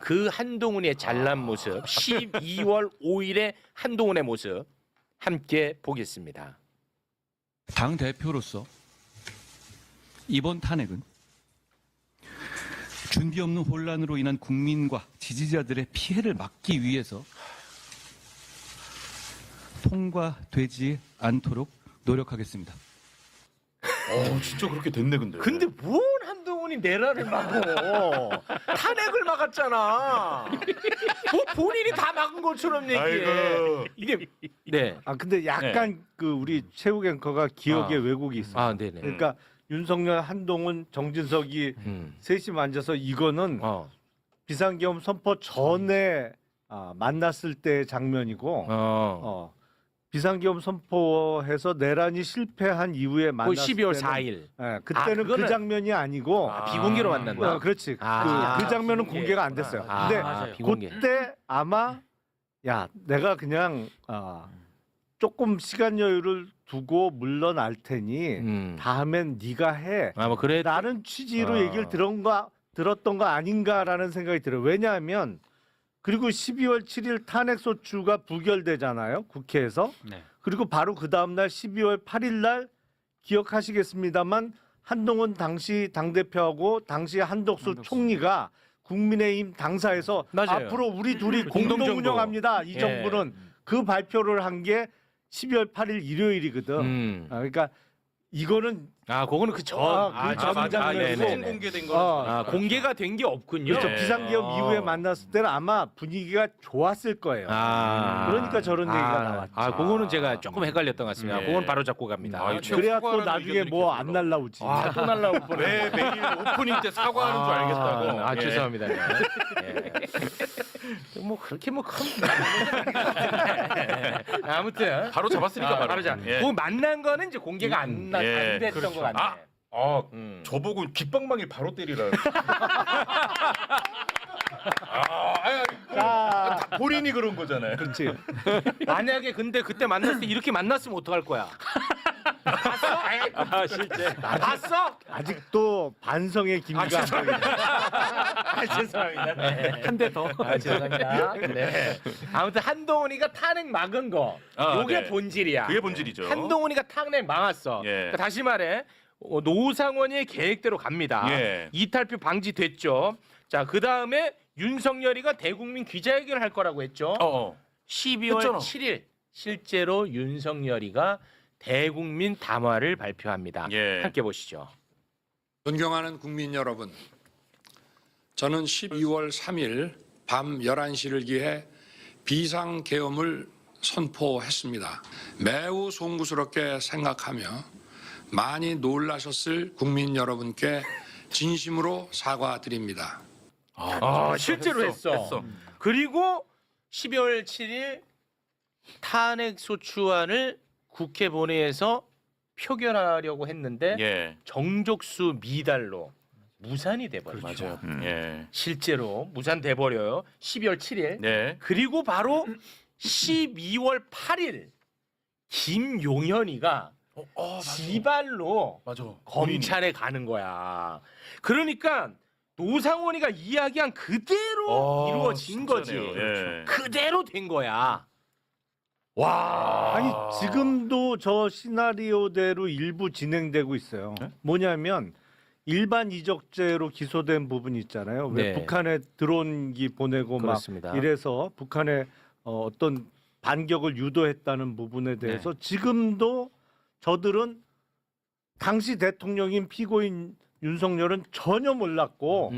S1: 그 한동훈의 잘난 모습 12월 5일의 한동훈의 모습 함께 보겠습니다.
S17: 당 대표로서 이번 탄핵은 준비 없는 혼란으로 인한 국민과 지지자들의 피해를 막기 위해서 통과되지 않도록 노력하겠습니다.
S16: 진짜 그렇게 됐네 근데.
S1: 근데 뭔 한동훈이 내라를 막어? 탄핵을 막았잖아. 뭐 본인이 다 막은 것처럼 얘기해.
S16: 아이고.
S1: 이게 네.
S6: 아 근데 약간 그 우리 최욱 앵커가 기억에 왜곡이 있어요.
S1: 아, 네네.
S6: 그러니까 윤석열, 한동훈, 정진석이 셋이 앉아서 이거는 비상계엄 선포 전에 만났을 때 장면이고 비상계엄 선포해서 내란이 실패한 이후에 만났을
S1: 12월
S6: 때는
S1: 4일.
S6: 네, 그때는 그 장면이 아니고
S1: 비공개로 만난다.
S6: 그렇지. 그 장면은 공개가 안 됐어요. 근데
S1: 비공개.
S6: 그때 아마 야 내가 그냥 조금 시간 여유를 두고 물러날 테니 다음엔 네가 해.
S1: 뭐 그래.
S6: 라는 취지로 얘기를 들었던 거 아닌가라는 생각이 들어요. 왜냐하면 그리고 12월 7일 탄핵소추가 부결되잖아요. 국회에서.
S15: 네.
S6: 그리고 바로 그 다음날 12월 8일 날 기억하시겠습니다만 한동훈 당시 당대표하고 당시 한덕수 총리가 국민의힘 당사에서
S1: 맞아요.
S6: 앞으로 우리 둘이 공동
S1: 공동정부.
S6: 운영합니다. 이
S1: 예.
S6: 정부는 그 발표를 한 게 12월 8일 일요일이거든. 그러니까 이거는
S1: 그거는 그 전.
S6: 장면이고
S16: 공개된 거.
S1: 공개가 된 게 없군요.
S6: 그렇죠. 비상계엄 이후에 만났을 때는 아마 분위기가 좋았을 거예요. 그러니까 저런 얘기가 나왔죠.
S1: 그거는 제가 조금 헷갈렸던 것 같습니다.
S16: 예.
S1: 그건 바로 잡고 갑니다.
S6: 그래야 또 나중에 뭐 안 날라오지.
S1: 또 날라올 뻔.
S16: 왜 매일 오프닝 때 사과하는 줄 알겠다고. 예.
S1: 죄송합니다. 뭐 그렇게 뭐 큰. 아무튼
S16: 바로 잡았으니까
S1: 바로 잡.
S16: 예.
S1: 그 만난 거는 이제 공개가 안 됐던
S16: 그렇죠.
S1: 것 같네.
S16: 저보고 귓방망이 바로 때리라. 다 본인이 그런 거잖아요.
S6: 그렇지.
S1: 만약에 근데 그때 만났을 때 이렇게 만났으면 어떡할 거야? 봤어?
S15: 실제.
S1: 봤어?
S6: 아직도 반성의 기미가
S1: 죄송합니다. 네.
S11: 한 대 더.
S1: 죄송합니다. 네. 아무튼 한동훈이가 탄핵 막은 거, 요게
S16: 네.
S1: 본질이야.
S16: 그게 본질이죠.
S1: 한동훈이가 탄핵 막았어.
S16: 예.
S1: 그러니까 다시 말해 노상원의 계획대로 갑니다.
S16: 예.
S1: 이탈표 방지됐죠. 자, 그 다음에 윤석열이가 대국민 기자회견을 할 거라고 했죠. 12월
S16: 했잖아.
S1: 7일 실제로 윤석열이가 대국민 담화를 발표합니다.
S16: 예.
S1: 함께 보시죠.
S18: 존경하는 국민 여러분, 저는 12월 3일 밤 11시를 기해 비상계엄을 선포했습니다. 매우 송구스럽게 생각하며 많이 놀라셨을 국민 여러분께 진심으로 사과드립니다.
S1: 실제로 했어. 그리고 12월 7일 탄핵소추안을 국회 본회의에서 표결하려고 했는데 정족수 미달로 무산이 돼버리죠.
S16: 맞아요. 예.
S1: 실제로 무산돼 버려요. 12월 7일.
S16: 네.
S1: 그리고 바로 12월 8일 김용현이가 지발로 검찰에 가는 거야. 그러니까 노상원이가 이야기한 그대로 이루어진 거지.
S16: 예.
S1: 그대로 된 거야. 와.
S6: 아니 지금도 저 시나리오대로 일부 진행되고 있어요. 뭐냐면 일반 이적죄로 기소된 부분이 있잖아요. 왜
S1: 네.
S6: 북한에 드론기 보내고
S1: 그렇습니다.
S6: 막 이래서 북한에 어떤 반격을 유도했다는 부분에 대해서 지금도 저들은 당시 대통령인 피고인 윤석열은 전혀 몰랐고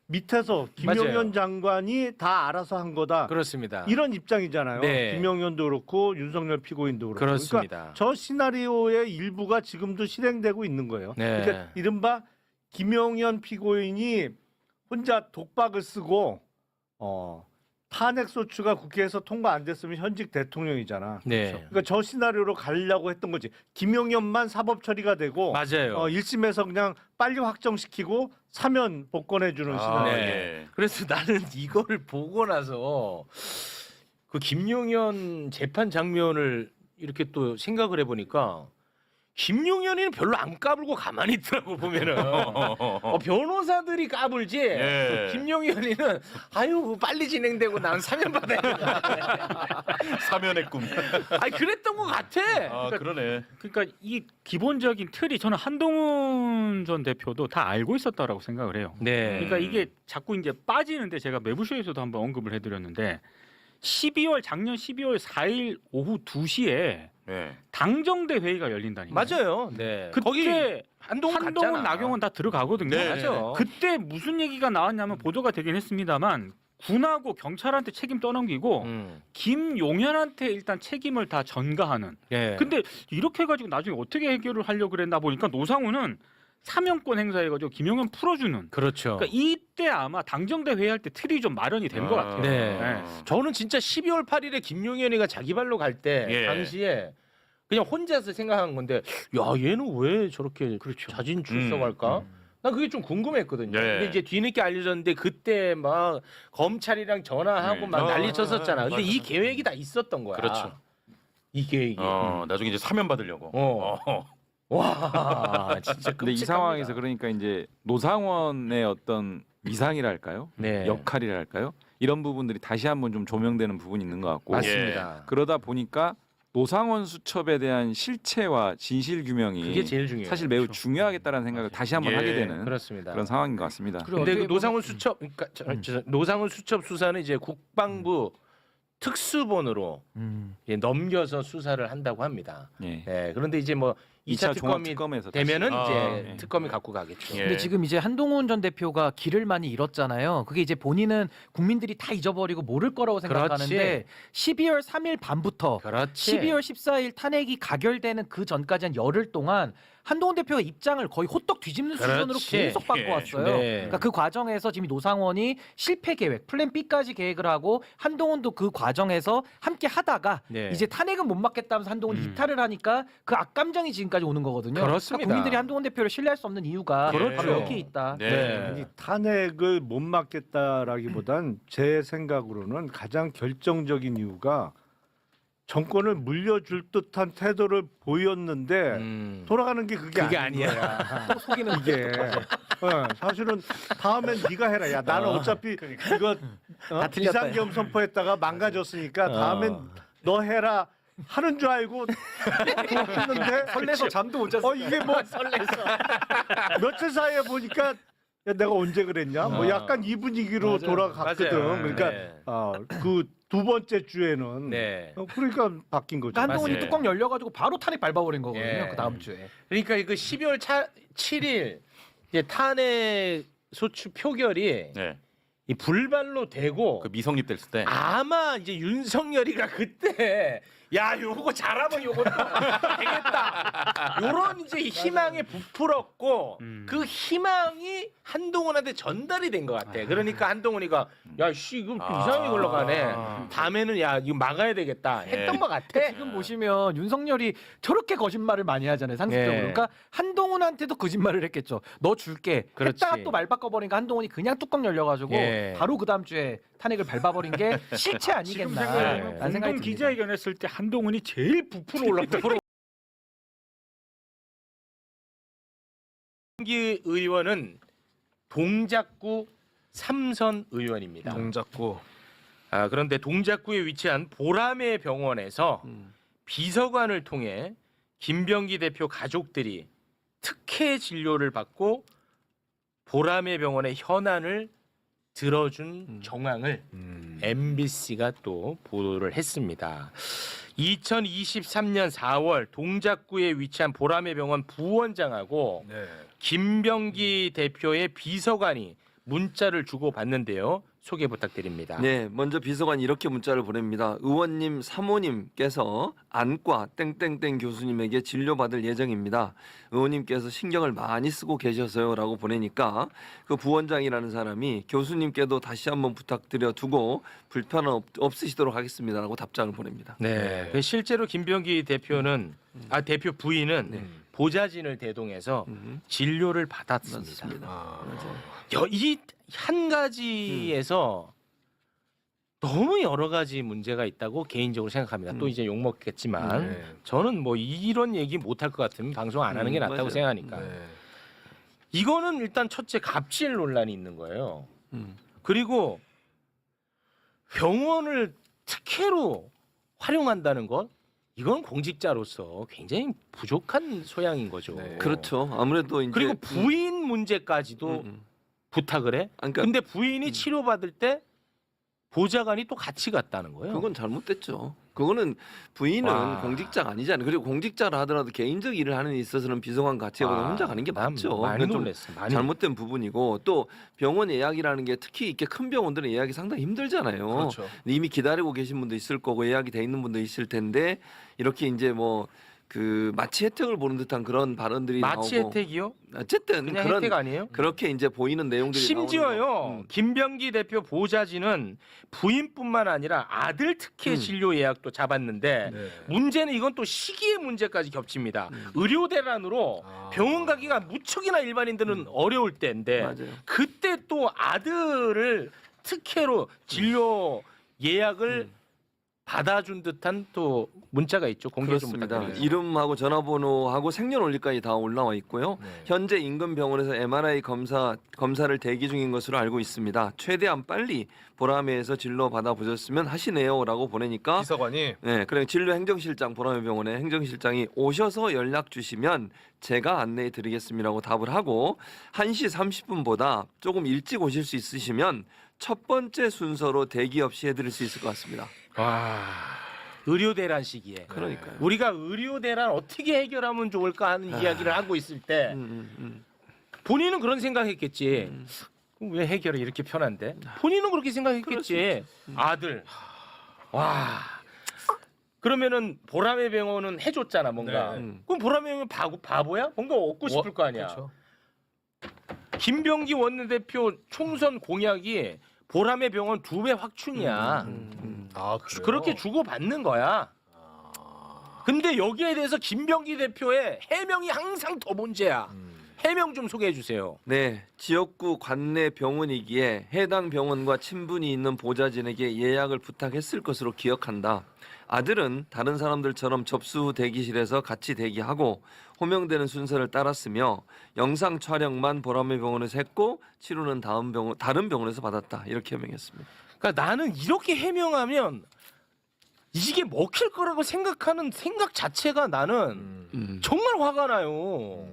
S6: 밑에서 김용현
S1: 맞아요.
S6: 장관이 다 알아서 한 거다.
S1: 그렇습니다.
S6: 이런 입장이잖아요.
S1: 네.
S6: 김용현도 그렇고 윤석열 피고인도 그렇고.
S1: 그렇습니다.
S6: 그러니까 저 시나리오의 일부가 지금도 실행되고 있는 거예요.
S1: 네.
S6: 그러니까 이른바 김용현 피고인이 혼자 독박을 쓰고 탄핵 소추가 국회에서 통과 안 됐으면 현직 대통령이잖아.
S1: 네.
S6: 그러니까 저 시나리오로 가려고 했던 거지. 김용현만 사법 처리가 되고
S1: 맞아요.
S6: 1심에서 그냥 빨리 확정시키고 사면 복권해 주는 시나리오.
S1: 네. 그래서 나는 이거를 보고 나서 그 김용현 재판 장면을 이렇게 또 생각을 해보니까 김용현이는 별로 안 까불고 가만히 있더라고 보면은 변호사들이 까불지
S16: 예.
S1: 김용현이는 아유 빨리 진행되고 난 사면 받아야 돼.
S16: 사면의 꿈.
S1: 아니 그랬던 것 같아.
S16: 아 그러네.
S15: 그러니까 이 기본적인 틀이 저는 한동훈 전 대표도 다 알고 있었다라고 생각을 해요.
S1: 네.
S15: 그러니까 이게 자꾸 이제 빠지는데 제가 매부쇼에서도 한번 언급을 해드렸는데 작년 12월 4일 오후 2시에
S16: 네.
S15: 당정대 회의가 열린다니까.
S1: 맞아요. 네.
S15: 그때
S1: 거기 한동훈 갔잖아.
S15: 나경원 다 들어가거든요.
S16: 네.
S1: 맞아.
S15: 그때 무슨 얘기가 나왔냐면 보도가 되긴 했습니다만 군하고 경찰한테 책임 떠넘기고 김용현한테 일단 책임을 다 전가하는.
S1: 예.
S15: 근데 이렇게 해가지고 나중에 어떻게 해결을 하려고 그랬나 보니까 노상훈은 사면권 행사해가지고 김용현 풀어주는.
S1: 그렇죠.
S15: 그러니까 이때 아마 당정대 회의할 때 틀이 좀 마련이 된 것 같아요.
S1: 네. 저는 진짜 12월 8일에 김용현이가 자기 발로 갈 때
S16: 예.
S1: 당시에 그냥 혼자서 생각한 건데 야 얘는 왜 저렇게 자진 출석할까? 난 그게 좀 궁금했거든요.
S16: 네.
S1: 근데 이제 뒤늦게 알려졌는데 그때 막 검찰이랑 전화하고 막 난리 쳤었잖아. 근데 이 계획이 다 있었던 거야.
S16: 그렇죠.
S1: 이 계획이.
S16: 나중에 이제 사면 받으려고.
S1: 와 진짜
S5: 근데 이 상황에서 그러니까 이제 노상원의 어떤 위상이랄까요?
S1: 네.
S5: 역할이랄까요? 이런 부분들이 다시 한번 좀 조명되는 부분이 있는 것 같고
S1: 맞습니다.
S5: 그러다 보니까 노상원 수첩에 대한 실체와 진실 규명이
S1: 그게 제일 중요해요.
S5: 사실 매우 중요하겠다는 생각을 다시 한번
S16: 예.
S5: 하게 되는
S1: 그렇습니다.
S5: 그런 상황인 것 같습니다.
S1: 근데 그 노상훈 수첩, 그러니까 노상훈 수첩 수사는 이제 국방부 특수본으로 이제 넘겨서 수사를 한다고 합니다.
S5: 예.
S1: 네, 그런데 이제 뭐 2차 특검이
S5: 종합특검에서
S1: 되면은
S5: 다시.
S1: 이제
S5: 예.
S1: 특검이 갖고 가겠죠.
S11: 근데 지금 이제 한동훈 전 대표가 길을 많이 잃었잖아요. 그게 이제 본인은 국민들이 다 잊어버리고 모를 거라고 생각하는데 12월 3일 밤부터
S1: 그렇지.
S11: 12월 14일 탄핵이 가결되는 그 전까지 한 열흘 동안 한동훈 대표가 입장을 거의 호떡 뒤집는 수준으로
S1: 그렇지.
S11: 계속 바꿔왔어요.
S1: 네.
S11: 그러니까 그 과정에서 지금 노상원이 실패 계획, 플랜 B까지 계획을 하고 한동훈도 그 과정에서 함께 하다가
S1: 네.
S11: 이제 탄핵은 못 막겠다면서 한동훈이 이탈을 하니까 그 악감정이 지금까지 오는 거거든요.
S1: 그렇습니다.
S11: 그러니까 국민들이 한동훈 대표를 신뢰할 수 없는 이유가
S1: 그렇죠.
S11: 바로 여기에 있다.
S6: 아니, 탄핵을 못 막겠다라기보단 제 생각으로는 가장 결정적인 이유가 정권을 물려줄 듯한 태도를 보였는데 돌아가는 게 그게
S1: 아니야.
S11: 또 속이는
S6: 이게 사실은 다음엔 네가 해라. 야 나는 어차피 이거
S1: 다 틀렸다.
S6: 비상계엄 선포했다가 망가졌으니까 다음엔 너 해라. 하는 줄 알고 했는데
S11: 설레서 잠도 못 잤어.
S6: 이게 뭐
S1: 설레서
S6: 며칠 사이에 보니까 야, 내가 언제 그랬냐? 뭐 약간 이 분위기로
S1: 맞아요.
S6: 돌아갔거든.
S1: 맞아요.
S6: 그러니까
S1: 네.
S6: 그 두 번째 주에는
S1: 네.
S6: 그러니까 바뀐 거죠.
S11: 그러니까 한동훈이
S1: 맞아요.
S11: 뚜껑 열려가지고 바로 탄핵 밟아버린 거거든요.
S1: 예.
S11: 그 다음 주에.
S1: 그러니까 이거 12월 7일 이제 탄핵 소추 표결이
S16: 네.
S1: 이 불발로 되고
S16: 그 미성립 됐을 때
S1: 아마 이제 윤석열이가 그때 야 요거 잘하면 요것도 되겠다 요런 이제 희망에 부풀었고 그 희망이 한동훈한테 전달이 된 것 같아. 그러니까 한동훈이가 야씨 이거 좀 이상하게 흘러가네. 다음에는 야 이거 막아야 되겠다 했던 것 같아.
S11: 지금 보시면 윤석열이 저렇게 거짓말을 많이 하잖아요. 상식적으로.
S1: 네.
S11: 그러니까 한동훈한테도 거짓말을 했겠죠. 너 줄게.
S1: 그렇지.
S11: 했다가 또 말 바꿔버리니까 한동훈이 그냥 뚜껑 열려가지고
S1: 예.
S11: 바로 그 다음 주에 탄핵을 밟아버린 게 실체
S15: 지금
S11: 아니겠나.
S15: 생각해보면
S11: 라는
S15: 공동
S11: 생각이 듭니다.
S15: 기자회견했을 때 한동훈이 제일 부풀어 올랐다.
S1: 기 의원은 동작구 삼선 의원입니다.
S3: 동작구.
S1: 그런데 동작구에 위치한 보라매 병원에서 비서관을 통해 김병기 대표 가족들이 특혜 진료를 받고 보라매 병원의 현안을 들어준 정황을 MBC가 또 보도를 했습니다. 2023년 4월 동작구에 위치한 보라매 병원 부원장하고 김병기 대표의 비서관이 문자를 주고받는데요. 소개 부탁드립니다.
S19: 네, 먼저 비서관이 이렇게 문자를 보냅니다. 의원님 사모님께서 안과 땡땡땡 교수님에게 진료받을 예정입니다. 의원님께서 신경을 많이 쓰고 계셔서요라고 보내니까 그 부원장이라는 사람이 교수님께도 다시 한번 부탁드려 두고 불편은 없으시도록 하겠습니다라고 답장을 보냅니다.
S1: 네, 그 실제로 김병기 대표는 대표 부인은 보좌진을 대동해서 진료를 받았습니다. 이 한 가지에서 너무 여러 가지 문제가 있다고 개인적으로 생각합니다. 또 이제 욕 먹겠지만 저는 뭐 이런 얘기 못할 것 같으면 방송 안 하는 게 낫다고
S19: 맞아요.
S1: 생각하니까 이거는 일단 첫째 갑질 논란이 있는 거예요. 그리고 병원을 특혜로 활용한다는 것 이건 공직자로서 굉장히 부족한 소양인 거죠.
S19: 그렇죠. 아무래도 이제
S1: 그리고 부인 문제까지도 부탁을 해. 근데 부인이 치료받을 때 보좌관이 또 같이 갔다는 거예요.
S19: 그건 잘못됐죠. 그거는 부인은
S1: 와.
S19: 공직자가 아니잖아요. 그리고 공직자라 하더라도 개인적 일을 하는 데 있어서는 비서관 같이 하고 혼자 가는 게 맞죠.
S1: 많이
S19: 그건 좀
S1: 놀랐어. 많이.
S19: 잘못된 부분이고 또 병원 예약이라는 게 특히 이렇게 큰 병원들은 예약이 상당히 힘들잖아요.
S3: 그렇죠.
S19: 이미 기다리고 계신 분도 있을 거고 예약이 돼 있는 분도 있을 텐데 이렇게 이제 뭐 그 마치 혜택을 보는 듯한 그런 발언들이
S1: 마치
S19: 나오고
S1: 혜택이요?
S19: 어쨌든
S1: 그냥
S19: 그런
S1: 혜택 아니에요?
S19: 그렇게 이제 보이는 내용들이
S1: 심지어요. 김병기 대표 보좌진은 부인뿐만 아니라 아들 특혜 진료 예약도 잡았는데 문제는 이건 또 시기의 문제까지 겹칩니다. 의료 대란으로 병원 가기가 무척이나 일반인들은 어려울 때인데
S19: 맞아요.
S1: 그때 또 아들을 특혜로 진료 예약을 받아준 듯한 또 문자가 있죠. 공개 좀
S19: 그렇습니다.
S1: 부탁드립니다.
S19: 이름하고 전화번호하고 생년월일까지 다 올라와 있고요. 현재 인근 병원에서 MRI 검사를 대기 중인 것으로 알고 있습니다. 최대한 빨리 보라매에서 진료 받아 보셨으면 하시네요라고 보내니까
S3: 비서관이
S19: 네, 그래 진료 행정실장 보라매 병원의 행정실장이 오셔서 연락 주시면 제가 안내해 드리겠습니다라고 답을 하고 1시 30분보다 조금 일찍 오실 수 있으시면 첫 번째 순서로 대기 없이 해드릴 수 있을 것 같습니다.
S1: 와, 의료 대란 시기에.
S19: 그러니까요.
S1: 우리가 의료 대란 어떻게 해결하면 좋을까 하는 이야기를 하고 있을 때 본인은 그런 생각했겠지. 왜 해결이 이렇게 편한데? 본인은 그렇게 생각했겠지. 아들. 와. 그러면은 보라매 병원은 해줬잖아 뭔가. 그럼 보라매 병원 바보야? 뭔가 얻고 싶을 거 아니야.
S3: 그렇죠.
S1: 김병기 원내대표 총선 공약이 보라매 병원 2배 확충이야. 그렇게 주고 받는 거야. 근데 여기에 대해서 김병기 대표의 해명이 항상 더 문제야. 해명 좀 소개해 주세요.
S19: 네, 지역구 관내 병원이기에 해당 병원과 친분이 있는 보좌진에게 예약을 부탁했을 것으로 기억한다. 아들은 다른 사람들처럼 접수 후 대기실에서 같이 대기하고 호명되는 순서를 따랐으며 영상 촬영만 보라매 병원에서 했고 치료는 다른 병원에서 받았다. 이렇게 해명했습니다.
S1: 그러니까 나는 이렇게 해명하면 이게 먹힐 거라고 생각하는 생각 자체가 나는 정말 화가 나요.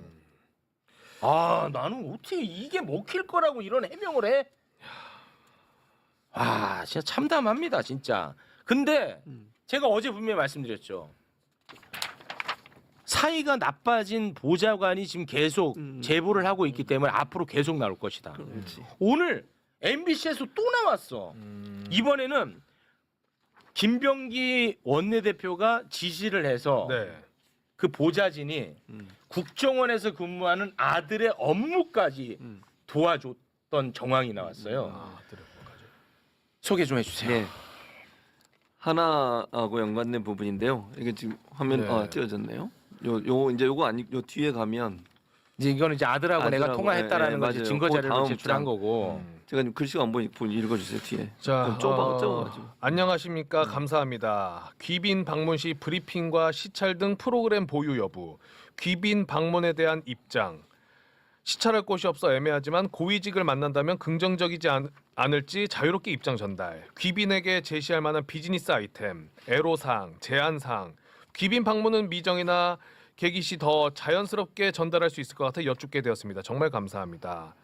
S1: 나는 어떻게 이게 먹힐 거라고 이런 해명을 해? 와, 진짜 참담합니다, 진짜. 근데 제가 어제 분명히 말씀드렸죠. 사이가 나빠진 보좌관이 지금 계속 제보를 하고 있기 때문에 앞으로 계속 나올 것이다. 오늘 MBC에서 또 나왔어. 이번에는 김병기 원내대표가 지시를 해서
S3: 네.
S1: 그 보좌진이 국정원에서 근무하는 아들의 업무까지 도와줬던 정황이 나왔어요. 소개 좀 해주세요.
S19: 네. 하나하고 연관된 부분인데요. 이게 지금 화면
S1: 네.
S19: 띄어졌네요. 요 이제 요거 아니 요 뒤에 가면
S1: 이제 이거는 이제 아들하고 내가 통화했다라는 거지
S19: 맞아요.
S1: 증거
S19: 그
S1: 자료를
S19: 다음
S1: 제출한
S19: 장.
S1: 거고.
S19: 제가 지금 글씨가 안 보니까 읽어주세요 뒤에.
S3: 자,
S19: 좁아가지고.
S3: 안녕하십니까. 감사합니다. 귀빈 방문 시 브리핑과 시찰 등 프로그램 보유 여부, 귀빈 방문에 대한 입장, 시찰할 곳이 없어 애매하지만 고위직을 만난다면 긍정적이지 않을지 자유롭게 입장 전달, 귀빈에게 제시할 만한 비즈니스 아이템, 애로사항, 제안사항, 귀빈 방문은 미정이나 계기 시 더 자연스럽게 전달할 수 있을 것 같아 여쭙게 되었습니다. 정말 감사합니다.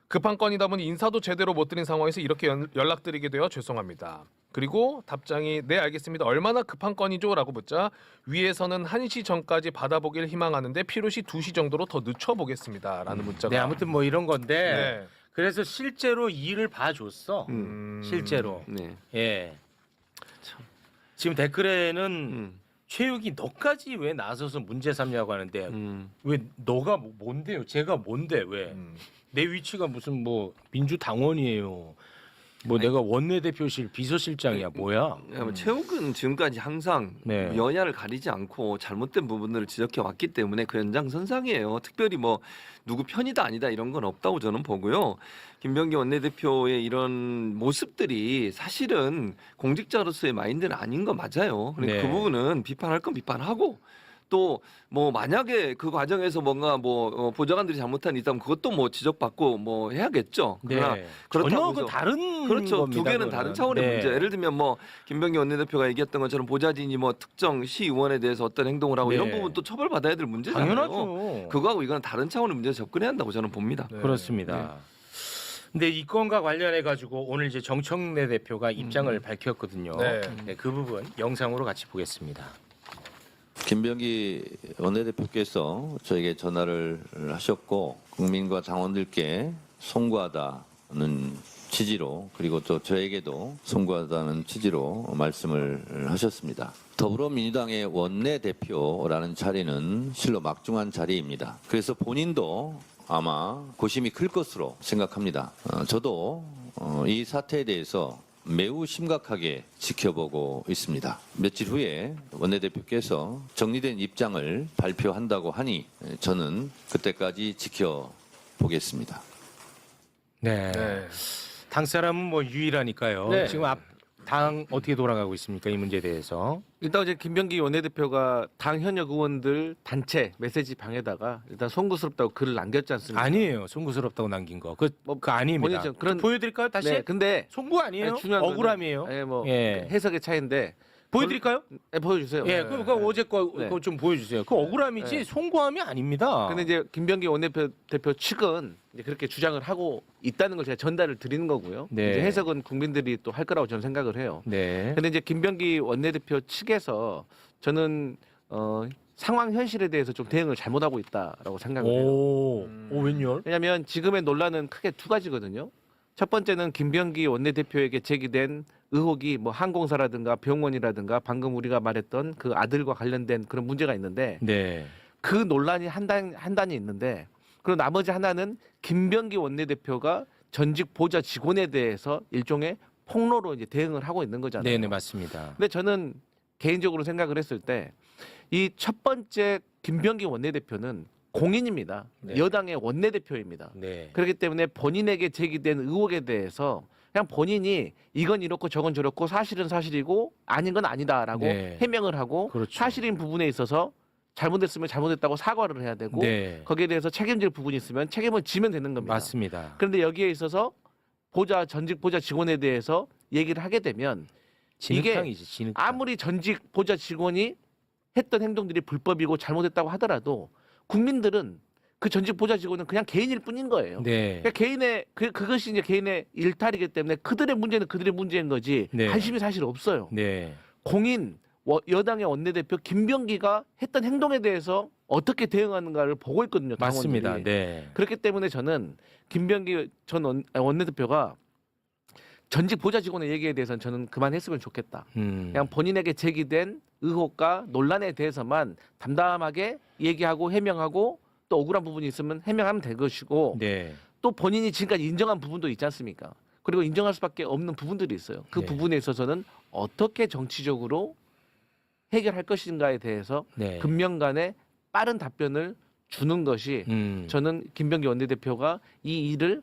S3: 급한 건이다 보니 인사도 제대로 못 드린 상황에서 이렇게 연락드리게 되어 죄송합니다. 그리고 답장이 네 알겠습니다. 얼마나 급한 건이죠? 라고 묻자 위에서는 1시 전까지 받아보길 희망하는데 필요시 2시 정도로 더 늦춰보겠습니다. 라는 문자가.
S1: 네, 아무튼 뭐 이런 건데
S3: 네.
S1: 그래서 실제로 일을 봐줬어. 실제로.
S19: 네.
S1: 예. 지금 댓글에는 최욱이 너까지 왜 나서서 문제 삼냐고 하는데 왜 너가 뭔데요? 제가 뭔데 왜? 내 위치가 무슨 뭐 민주당원이에요. 뭐 내가 원내대표실 비서실장이야 뭐야?
S19: 최욱은 지금까지 항상
S1: 네.
S19: 여야를 가리지 않고 잘못된 부분들을 지적해 왔기 때문에 그 연장선상이에요. 특별히 뭐 누구 편이다 아니다 이런 건 없다고 저는 보고요. 김병기 원내대표의 이런 모습들이 사실은 공직자로서의 마인드는 아닌 거 맞아요. 그러니까
S1: 네.
S19: 그 부분은 비판할 건 비판하고 또 뭐 만약에 그 과정에서 뭔가 뭐 보좌관들이 잘못한 일 있다면 그것도 뭐 지적받고 뭐 해야겠죠. 그러나
S1: 네.
S19: 그렇다고
S1: 전혀
S19: 해서
S1: 그 다른
S19: 그렇죠.
S1: 겁니다,
S19: 두 개는
S1: 그거는.
S19: 다른 차원의
S1: 네.
S19: 문제. 예를 들면 뭐 김병기 원내대표가 얘기했던 것처럼 보좌진이 뭐 특정 시의원에 대해서 어떤 행동을 하고
S1: 네.
S19: 이런 부분 또 처벌받아야 될 문제잖아요.
S1: 당연하죠.
S19: 그거하고 이거는 다른 차원의 문제에 접근해야 한다고 저는 봅니다.
S1: 그렇습니다. 근데 이 건과 관련해 가지고 오늘 이제 정청래 대표가 입장을 밝혔거든요.
S3: 네.
S1: 네, 그 부분 영상으로 같이 보겠습니다.
S20: 김병기 원내대표께서 저에게 전화를 하셨고 국민과 당원들께 송구하다는 취지로 그리고 또 저에게도 송구하다는 취지로 말씀을 하셨습니다. 더불어민주당의 원내대표라는 자리는 실로 막중한 자리입니다. 그래서 본인도 아마 고심이 클 것으로 생각합니다. 저도 이 사태에 대해서 매우 심각하게 지켜보고 있습니다. 며칠 후에 원내대표께서 정리된 입장을 발표한다고 하니 저는 그때까지 지켜보겠습니다.
S1: 네. 당 사람은 뭐 유일하니까요.
S19: 네.
S1: 지금 당 어떻게 돌아가고 있습니까? 이 문제에 대해서.
S21: 일단 이제 김병기 원내대표가 당 현역 의원들 단체 메시지 방에다가 일단 송구스럽다고 글을 남겼지 않습니까?
S1: 아니에요. 송구스럽다고 남긴 거. 그거 아닙니다.
S21: 본인이 그런
S1: 보여드릴까요? 다시?
S21: 네, 근데
S1: 송구 아니에요?
S21: 중요한 거는-
S1: 억울함이에요.
S21: 예, 뭐
S1: 예.
S21: 해석의 차이인데
S1: 보여드릴까요?
S21: 네, 보여주세요.
S1: 예, 그거 어제 거
S21: 네.
S1: 그거 좀 보여주세요. 그 억울함이지
S21: 네.
S1: 송구함이 아닙니다.
S21: 근데 이제 김병기 원내대표 측은 이제 그렇게 주장을 하고 있다는 걸 제가 전달을 드리는 거고요.
S1: 네.
S21: 이제 해석은 국민들이 또 할 거라고 저는 생각을 해요.
S1: 네.
S21: 근데 이제 김병기 원내대표 측에서 저는 상황 현실에 대해서 좀 대응을 잘못하고 있다라고 생각을 해요.
S1: 오, 웬열?
S21: 왜냐하면 지금의 논란은 크게 두 가지거든요. 첫 번째는 김병기 원내대표에게 제기된 의혹이 뭐 항공사라든가 병원이라든가 방금 우리가 말했던 그 아들과 관련된 그런 문제가 있는데
S1: 네.
S21: 그 논란이 한 단이 있는데 그리고 나머지 하나는 김병기 원내대표가 전직 보좌 직원에 대해서 일종의 폭로로 이제 대응을 하고 있는 거잖아요.
S1: 네, 네, 맞습니다.
S21: 근데 저는 개인적으로 생각을 했을 때 이 첫 번째 김병기 원내대표는 공인입니다.
S1: 네.
S21: 여당의 원내대표입니다.
S1: 네.
S21: 그렇기 때문에 본인에게 제기된 의혹에 대해서 그냥 본인이 이건 이렇고 저건 저렇고 사실은 사실이고 아닌 건 아니다라고
S1: 네.
S21: 해명을 하고
S1: 그렇죠.
S21: 사실인 부분에 있어서 잘못했으면 잘못했다고 사과를 해야 되고
S1: 네.
S21: 거기에 대해서 책임질 부분이 있으면 책임을 지면 되는 겁니다.
S1: 맞습니다.
S21: 그런데 여기에 있어서 전직 보좌 직원에 대해서 얘기를 하게 되면 이게
S1: 진흙탕이지, 진흙탕.
S21: 아무리 전직 보좌 직원이 했던 행동들이 불법이고 잘못했다고 하더라도 국민들은 그 전직 보좌 직원은 그냥 개인일 뿐인 거예요.
S1: 네.
S21: 그러니까 개인의 그것이 이제 개인의 일탈이기 때문에 그들의 문제는 그들의 문제인 거지
S1: 네.
S21: 관심이 사실 없어요.
S1: 네.
S21: 공인 여당의 원내대표 김병기가 했던 행동에 대해서 어떻게 대응하는가를 보고 있거든요. 당원들이.
S1: 맞습니다. 네.
S21: 그렇기 때문에 저는 김병기 전 원내대표가 전직 보좌 직원의 얘기에 대해서는 저는 그만했으면 좋겠다. 그냥 본인에게 제기된 의혹과 논란에 대해서만 담담하게 얘기하고 해명하고 또 억울한 부분이 있으면 해명하면 될 것이고
S1: 네.
S21: 또 본인이 지금까지 인정한 부분도 있지 않습니까? 그리고 인정할 수밖에 없는 부분들이 있어요. 그
S1: 네.
S21: 부분에 있어서는 어떻게 정치적으로 해결할 것인가에 대해서
S1: 네.
S21: 금명간에 빠른 답변을 주는 것이 저는 김병기 원내대표가 이 일을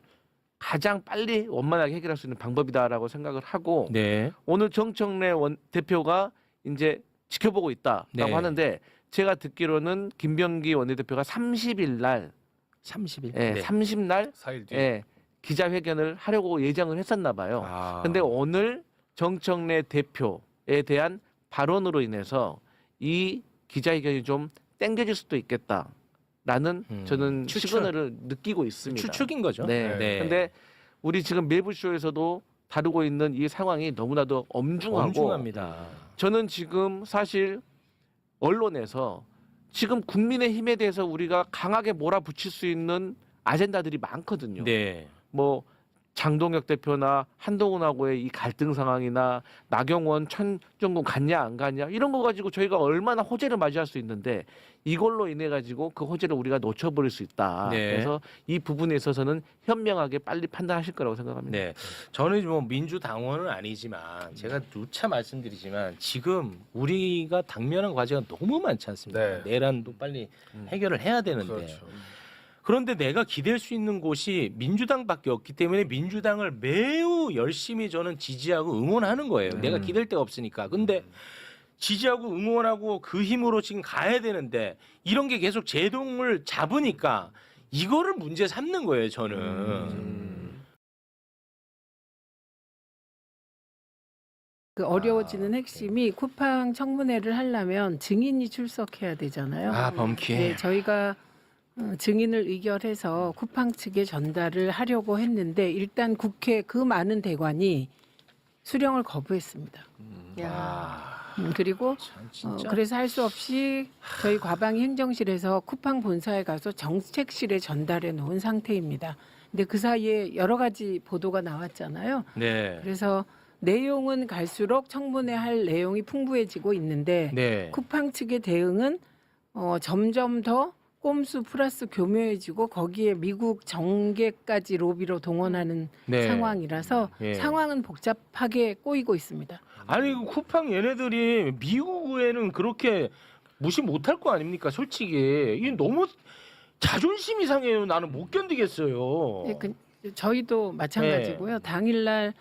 S21: 가장 빨리 원만하게 해결할 수 있는 방법이다라고 생각을 하고
S1: 네.
S21: 오늘 정청래 대표가 이제 지켜보고 있다라고
S1: 네.
S21: 하는데 제가 듣기로는 김병기 원내대표가 30일 날
S1: 30일.
S21: 예,
S1: 네.
S21: 30날
S3: 4일 뒤에.
S21: 예, 기자회견을 하려고 예정을 했었나 봐요.
S1: 아.
S21: 근데 오늘 정청래 대표에 대한 발언으로 인해서 이 기자회견이 좀 땡겨질 수도 있겠다라는 저는
S1: 추측.
S21: 시그널을 느끼고 있습니다.
S1: 추측인 거죠.
S21: 네.
S1: 네.
S21: 근데 우리 지금 매불쇼에서도 다루고 있는 이 상황이 너무나도 엄중하고
S1: 엄중합니다.
S21: 저는 지금 사실 언론에서 지금 국민의힘에 대해서 우리가 강하게 몰아붙일 수 있는 아젠다들이 많거든요.
S1: 네.
S21: 뭐 장동혁 대표나 한동훈하고의 이 갈등 상황이나 나경원, 천정군 갔냐 안 갔냐 이런 거 가지고 저희가 얼마나 호재를 맞이할 수 있는데 이걸로 인해 가지고 그 호재를 우리가 놓쳐버릴 수 있다.
S1: 네.
S21: 그래서 이 부분에 있어서는 현명하게 빨리 판단하실 거라고 생각합니다.
S1: 네. 저는 뭐 민주당원은 아니지만 제가 누차 말씀드리지만 지금 우리가 당면한 과제가 너무 많지 않습니까?
S3: 네.
S1: 내란도 빨리 해결을 해야 되는데.
S3: 그렇죠.
S1: 그런데 내가 기댈 수 있는 곳이 민주당밖에 없기 때문에 민주당을 매우 열심히 저는 지지하고 응원하는 거예요. 내가 기댈 데가 없으니까. 근데 지지하고 응원하고 그 힘으로 지금 가야 되는데 이런 게 계속 제동을 잡으니까 이거를 문제 삼는 거예요, 저는.
S7: 그 어려워지는 핵심이 쿠팡 청문회를 하려면 증인이 출석해야 되잖아요.
S1: 아, 범쾌.
S7: 네, 저희가 증인을 의결해서 쿠팡 측에 전달을 하려고 했는데 일단 국회 그 많은 대관이 수령을 거부했습니다. 그리고
S1: 진짜.
S7: 그래서 할 수 없이 저희 과방위 행정실에서 쿠팡 본사에 가서 정책실에 전달해 놓은 상태입니다. 근데 그 사이에 여러 가지 보도가 나왔잖아요.
S1: 네.
S7: 그래서 내용은 갈수록 청문회 할 내용이 풍부해지고 있는데
S1: 네.
S7: 쿠팡 측의 대응은 점점 더 꼼수 플러스 교묘해지고 거기에 미국 정계까지 로비로 동원하는
S1: 네.
S7: 상황이라서
S1: 예.
S7: 상황은 복잡하게 꼬이고 있습니다.
S1: 아니 그 쿠팡 얘네들이 미국에는 그렇게 무시 못할 거 아닙니까? 솔직히 이게 너무 자존심이 상해요. 나는 못 견디겠어요.
S7: 네, 저희도 마찬가지고요. 당일날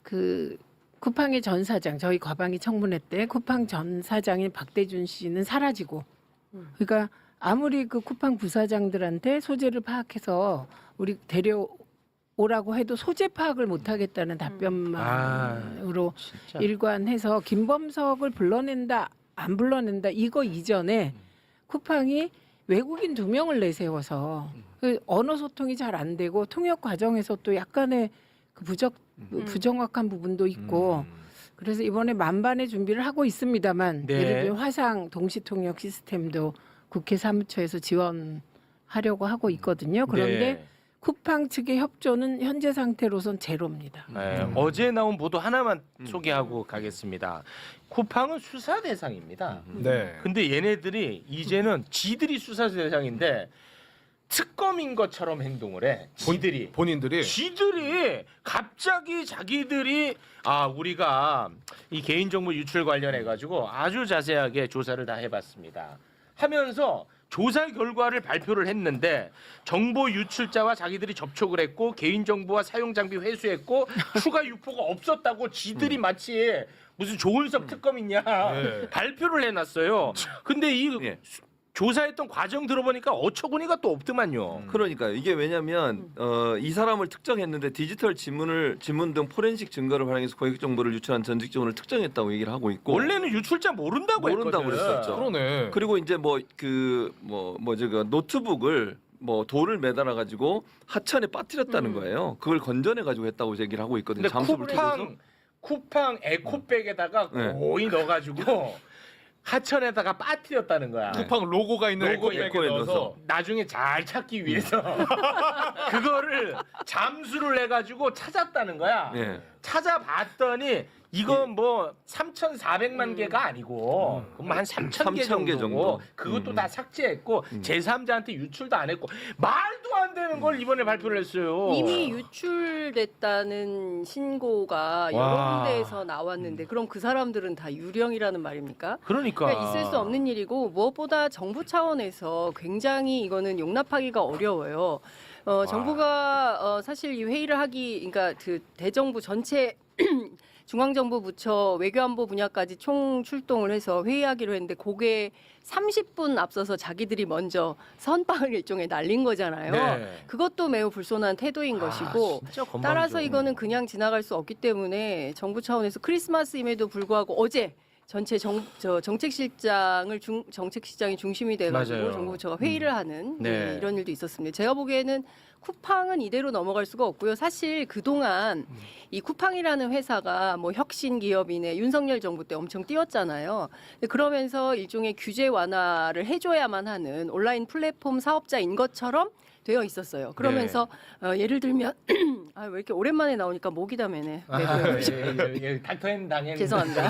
S7: 그 쿠팡의 전 사장 저희 과방위 청문회 때 쿠팡 전 사장인 박대준 씨는 사라지고 그러니까 아무리 그 쿠팡 부사장들한테 소재를 파악해서 우리 데려오라고 해도 소재 파악을 못하겠다는 답변만으로 일관해서 김범석을 불러낸다 안 불러낸다 이거 이전에 쿠팡이 외국인 2명을 내세워서 그 언어 소통이 잘 안 되고 통역 과정에서 또 약간의 그 부정확한 부분도 있고 그래서 이번에 만반의 준비를 하고 있습니다만
S1: 네.
S7: 예를 들어 화상 동시통역 시스템도 국회 사무처에서 지원하려고 하고 있거든요. 그런데
S1: 네.
S7: 쿠팡 측의 협조는 현재 상태로선 제로입니다.
S1: 네. 어제 나온 보도 하나만 소개하고 가겠습니다. 쿠팡은 수사 대상입니다.
S3: 네.
S1: 근데 얘네들이 이제는 지들이 수사 대상인데 특검인 것처럼 행동을 해.
S3: 본인들이
S1: 지들이 갑자기 자기들이 우리가 이 개인정보 유출 관련해 가지고 아주 자세하게 조사를 다 해봤습니다. 하면서 조사 결과를 발표를 했는데 정보 유출자와 자기들이 접촉을 했고 개인정보와 사용장비 회수했고 추가 유포가 없었다고 지들이 마치 무슨 조은석 특검이냐 발표를 해놨어요. 근데 이 조사했던 과정 들어보니까 어처구니가 또 없더만요.
S19: 그러니까 이게 왜냐하면 이 사람을 특정했는데 디지털 지문 등 포렌식 증거를 활용해서 고객 정보를 유출한 전직 직원을 특정했다고 얘기를 하고 있고
S1: 원래는 유출자 모른다고
S19: 그랬었죠.
S3: 그러네.
S19: 그리고 이제 노트북을 돌을 매달아 가지고 하천에 빠뜨렸다는 거예요. 그걸 건져내 가지고 했다고 얘기를 하고 있거든요.
S1: 근데
S19: 잠수를 타고서.
S1: 쿠팡 에코백에다가 거의 넣어가지고 하천에다가 빠뜨렸다는 거야.
S3: 쿠팡 로고가 있는
S1: 로고에
S3: 에코백에 넣어서
S1: 나중에 잘 찾기 위해서 그거를 잠수를 해가지고 찾았다는 거야.
S19: 예.
S1: 찾아봤더니 이건 뭐 3,400만 개가 아니고 그럼 한 3,000개
S19: 3,000개
S1: 정도고
S19: 정도.
S1: 그것도 다 삭제했고 제3자한테 유출도 안 했고 말도 안 되는 걸 이번에 발표를 했어요.
S2: 이미 유출됐다는 신고가 여러
S1: 와.
S2: 군데에서 나왔는데 그럼 그 사람들은 다 유령이라는 말입니까?
S1: 그러니까
S2: 있을 수 없는 일이고 무엇보다 정부 차원에서 굉장히 이거는 용납하기가 어려워요. 정부가 사실 이 회의를 하기, 그러니까 그 대정부 전체 중앙정부 부처 외교안보 분야까지 총 출동을 해서 회의하기로 했는데 그게 30분 앞서서 자기들이 먼저 선빵을 일종의 날린 거잖아요.
S1: 네.
S2: 그것도 매우 불손한 태도인 것이고
S1: 진짜 건방져.
S2: 따라서 이거는 그냥 지나갈 수 없기 때문에 정부 차원에서 크리스마스임에도 불구하고 어제 전체 정책실장을 정책실장이 중심이 돼가지고
S1: 맞아요.
S2: 정부 부처가 회의를 하는
S1: 네.
S2: 이런 일도 있었습니다. 제가 보기에는 쿠팡은 이대로 넘어갈 수가 없고요. 사실 그동안 이 쿠팡이라는 회사가 뭐 혁신 기업이네 윤석열 정부 때 엄청 띄웠잖아요. 그러면서 일종의 규제 완화를 해줘야만 하는 온라인 플랫폼 사업자인 것처럼 되어 있었어요. 그러면서 예를 들면 왜 이렇게 오랜만에 나오니까 목이 다 매네.
S1: 닥터앤 당연
S2: 죄송합니다.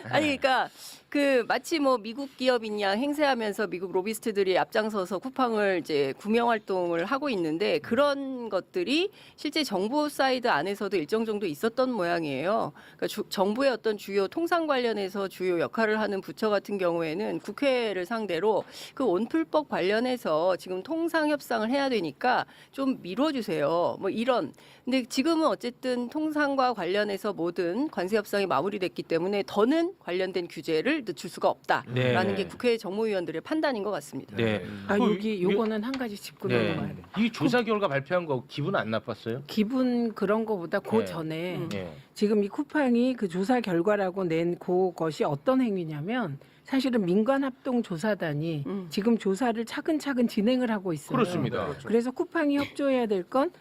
S2: 아니 그러니까 그 마치 뭐 미국 기업이냐 행세하면서 미국 로비스트들이 앞장서서 쿠팡을 이제 구명 활동을 하고 있는데 그런 것들이 실제 정부 사이드 안에서도 일정 정도 있었던 모양이에요. 그러니까 정부의 어떤 주요 통상 관련해서 주요 역할을 하는 부처 같은 경우에는 국회를 상대로 그 온풀법 관련해서 지금 통상 협상을 해야 되니까 좀 미뤄주세요. 뭐 이런. 근데 지금은 어쨌든 통상과 관련해서 모든 관세 협상이 마무리됐기 때문에 더는 관련된 규제를 늦출 수가 없다라는 게 국회 정무위원들의 판단인 것 같습니다.
S1: 네.
S7: 여기 요거는 한 가지 짚고 넘어가야 돼.
S1: 이 조사 결과 발표한 거 기분 안 나빴어요?
S7: 기분 그런 거보다 그
S1: 네.
S7: 전에
S1: 네.
S7: 지금 이 쿠팡이 그 조사 결과라고 낸 그것이 어떤 행위냐면 사실은 민관합동조사단이 지금 조사를 차근차근 진행을 하고 있어요.
S1: 그렇습니다.
S7: 그래서 쿠팡이 협조해야 될 건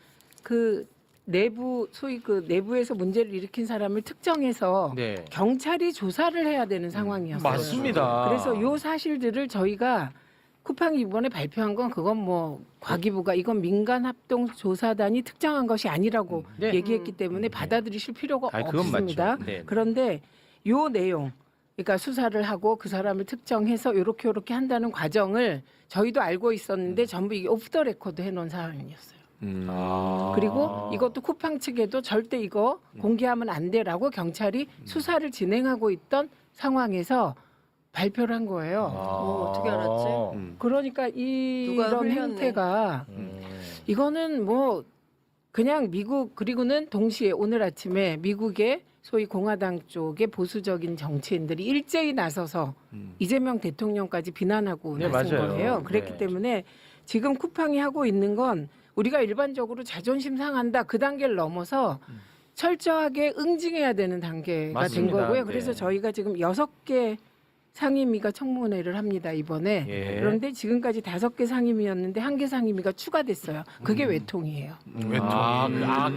S7: 그 내부 소위 그 내부에서 문제를 일으킨 사람을 특정해서
S1: 네.
S7: 경찰이 조사를 해야 되는 상황이었어요.
S1: 맞습니다.
S7: 그래서 요 사실들을 저희가 쿠팡이 이번에 발표한 건 그건 뭐 과기부가 이건 민간합동조사단이 특정한 것이 아니라고
S1: 네.
S7: 얘기했기 때문에 받아들이실 필요가
S1: 그건
S7: 없습니다.
S1: 맞죠. 네.
S7: 그런데 요 내용 그러니까 수사를 하고 그 사람을 특정해서 요렇게 한다는 과정을 저희도 알고 있었는데 전부 이게 오프 더 레코드 해놓은 상황이었어요. 그리고 이것도 쿠팡 측에도 절대 이거 공개하면 안 돼라고 경찰이 수사를 진행하고 있던 상황에서 발표를 한 거예요.
S2: 어떻게 알았지?
S7: 그러니까
S2: 누가
S7: 이런
S2: 흘렸네.
S7: 행태가 이거는 뭐 그냥 미국 그리고는 동시에 오늘 아침에 미국의 소위 공화당 쪽의 보수적인 정치인들이 일제히 나서서 이재명 대통령까지 비난하고
S1: 네,
S7: 나선
S1: 맞아요.
S7: 거예요. 그랬기
S1: 네.
S7: 때문에 지금 쿠팡이 하고 있는 건 우리가 일반적으로 자존심 상한다 그 단계를 넘어서 철저하게 응징해야 되는 단계가
S1: 맞습니다.
S7: 된 거고요.
S1: 네.
S7: 그래서 저희가 지금 6개 상임위가 청문회를 합니다 이번에.
S1: 예.
S7: 그런데 지금까지 5개 상임위였는데 1개 상임위가 추가됐어요. 그게 외통이에요.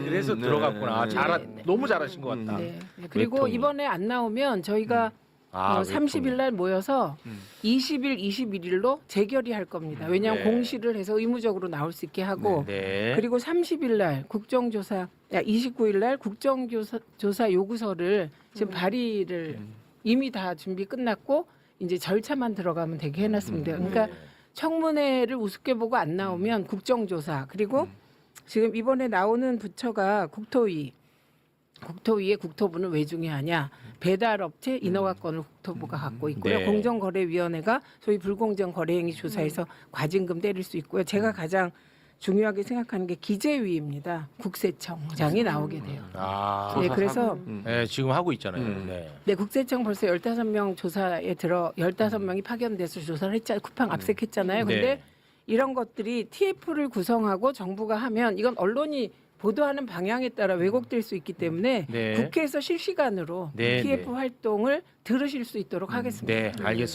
S1: 그래서
S19: 네.
S1: 들어갔구나.
S7: 네.
S1: 너무 잘하신 것 같다.
S7: 네. 그리고 이번에 안 나오면 저희가 30일 날 모여서 20일, 21일로 재결의할 겁니다. 왜냐하면
S1: 네.
S7: 공시를 해서 의무적으로 나올 수 있게 하고
S1: 네.
S7: 그리고 30일 날 29일 날 국정조사 요구서를 지금 발의를 이미 다 준비 끝났고 이제 절차만 들어가면 되게 해놨습니다. 그러니까 청문회를 우습게 보고 안 나오면 국정조사 그리고 지금 이번에 나오는 부처가 국토위의 국토부는 왜 중요하냐? 배달업체 인허가권을 국토부가 갖고 있고요.
S1: 네.
S7: 공정거래위원회가 소위 불공정 거래행위 조사에서 과징금 때릴 수 있고요. 제가 가장 중요하게 생각하는 게 기재위입니다. 국세청장이 나오게 돼요. 네, 그래서
S1: 네, 지금 하고 있잖아요. 네.
S7: 네, 국세청 벌써 15명 조사에 15명이 파견돼서 조사를 했잖아요. 쿠팡 압색했잖아요. 근데
S1: 네.
S7: 이런 것들이 TF를 구성하고 정부가 하면 이건 언론이 보도하는 방향에 따라 왜곡될 수 있기 때문에
S1: 네.
S7: 국회에서 실시간으로
S1: 네,
S7: TF
S1: 네.
S7: 활동을 들으실 수 있도록 하겠습니다.
S1: 네, 알겠습니다.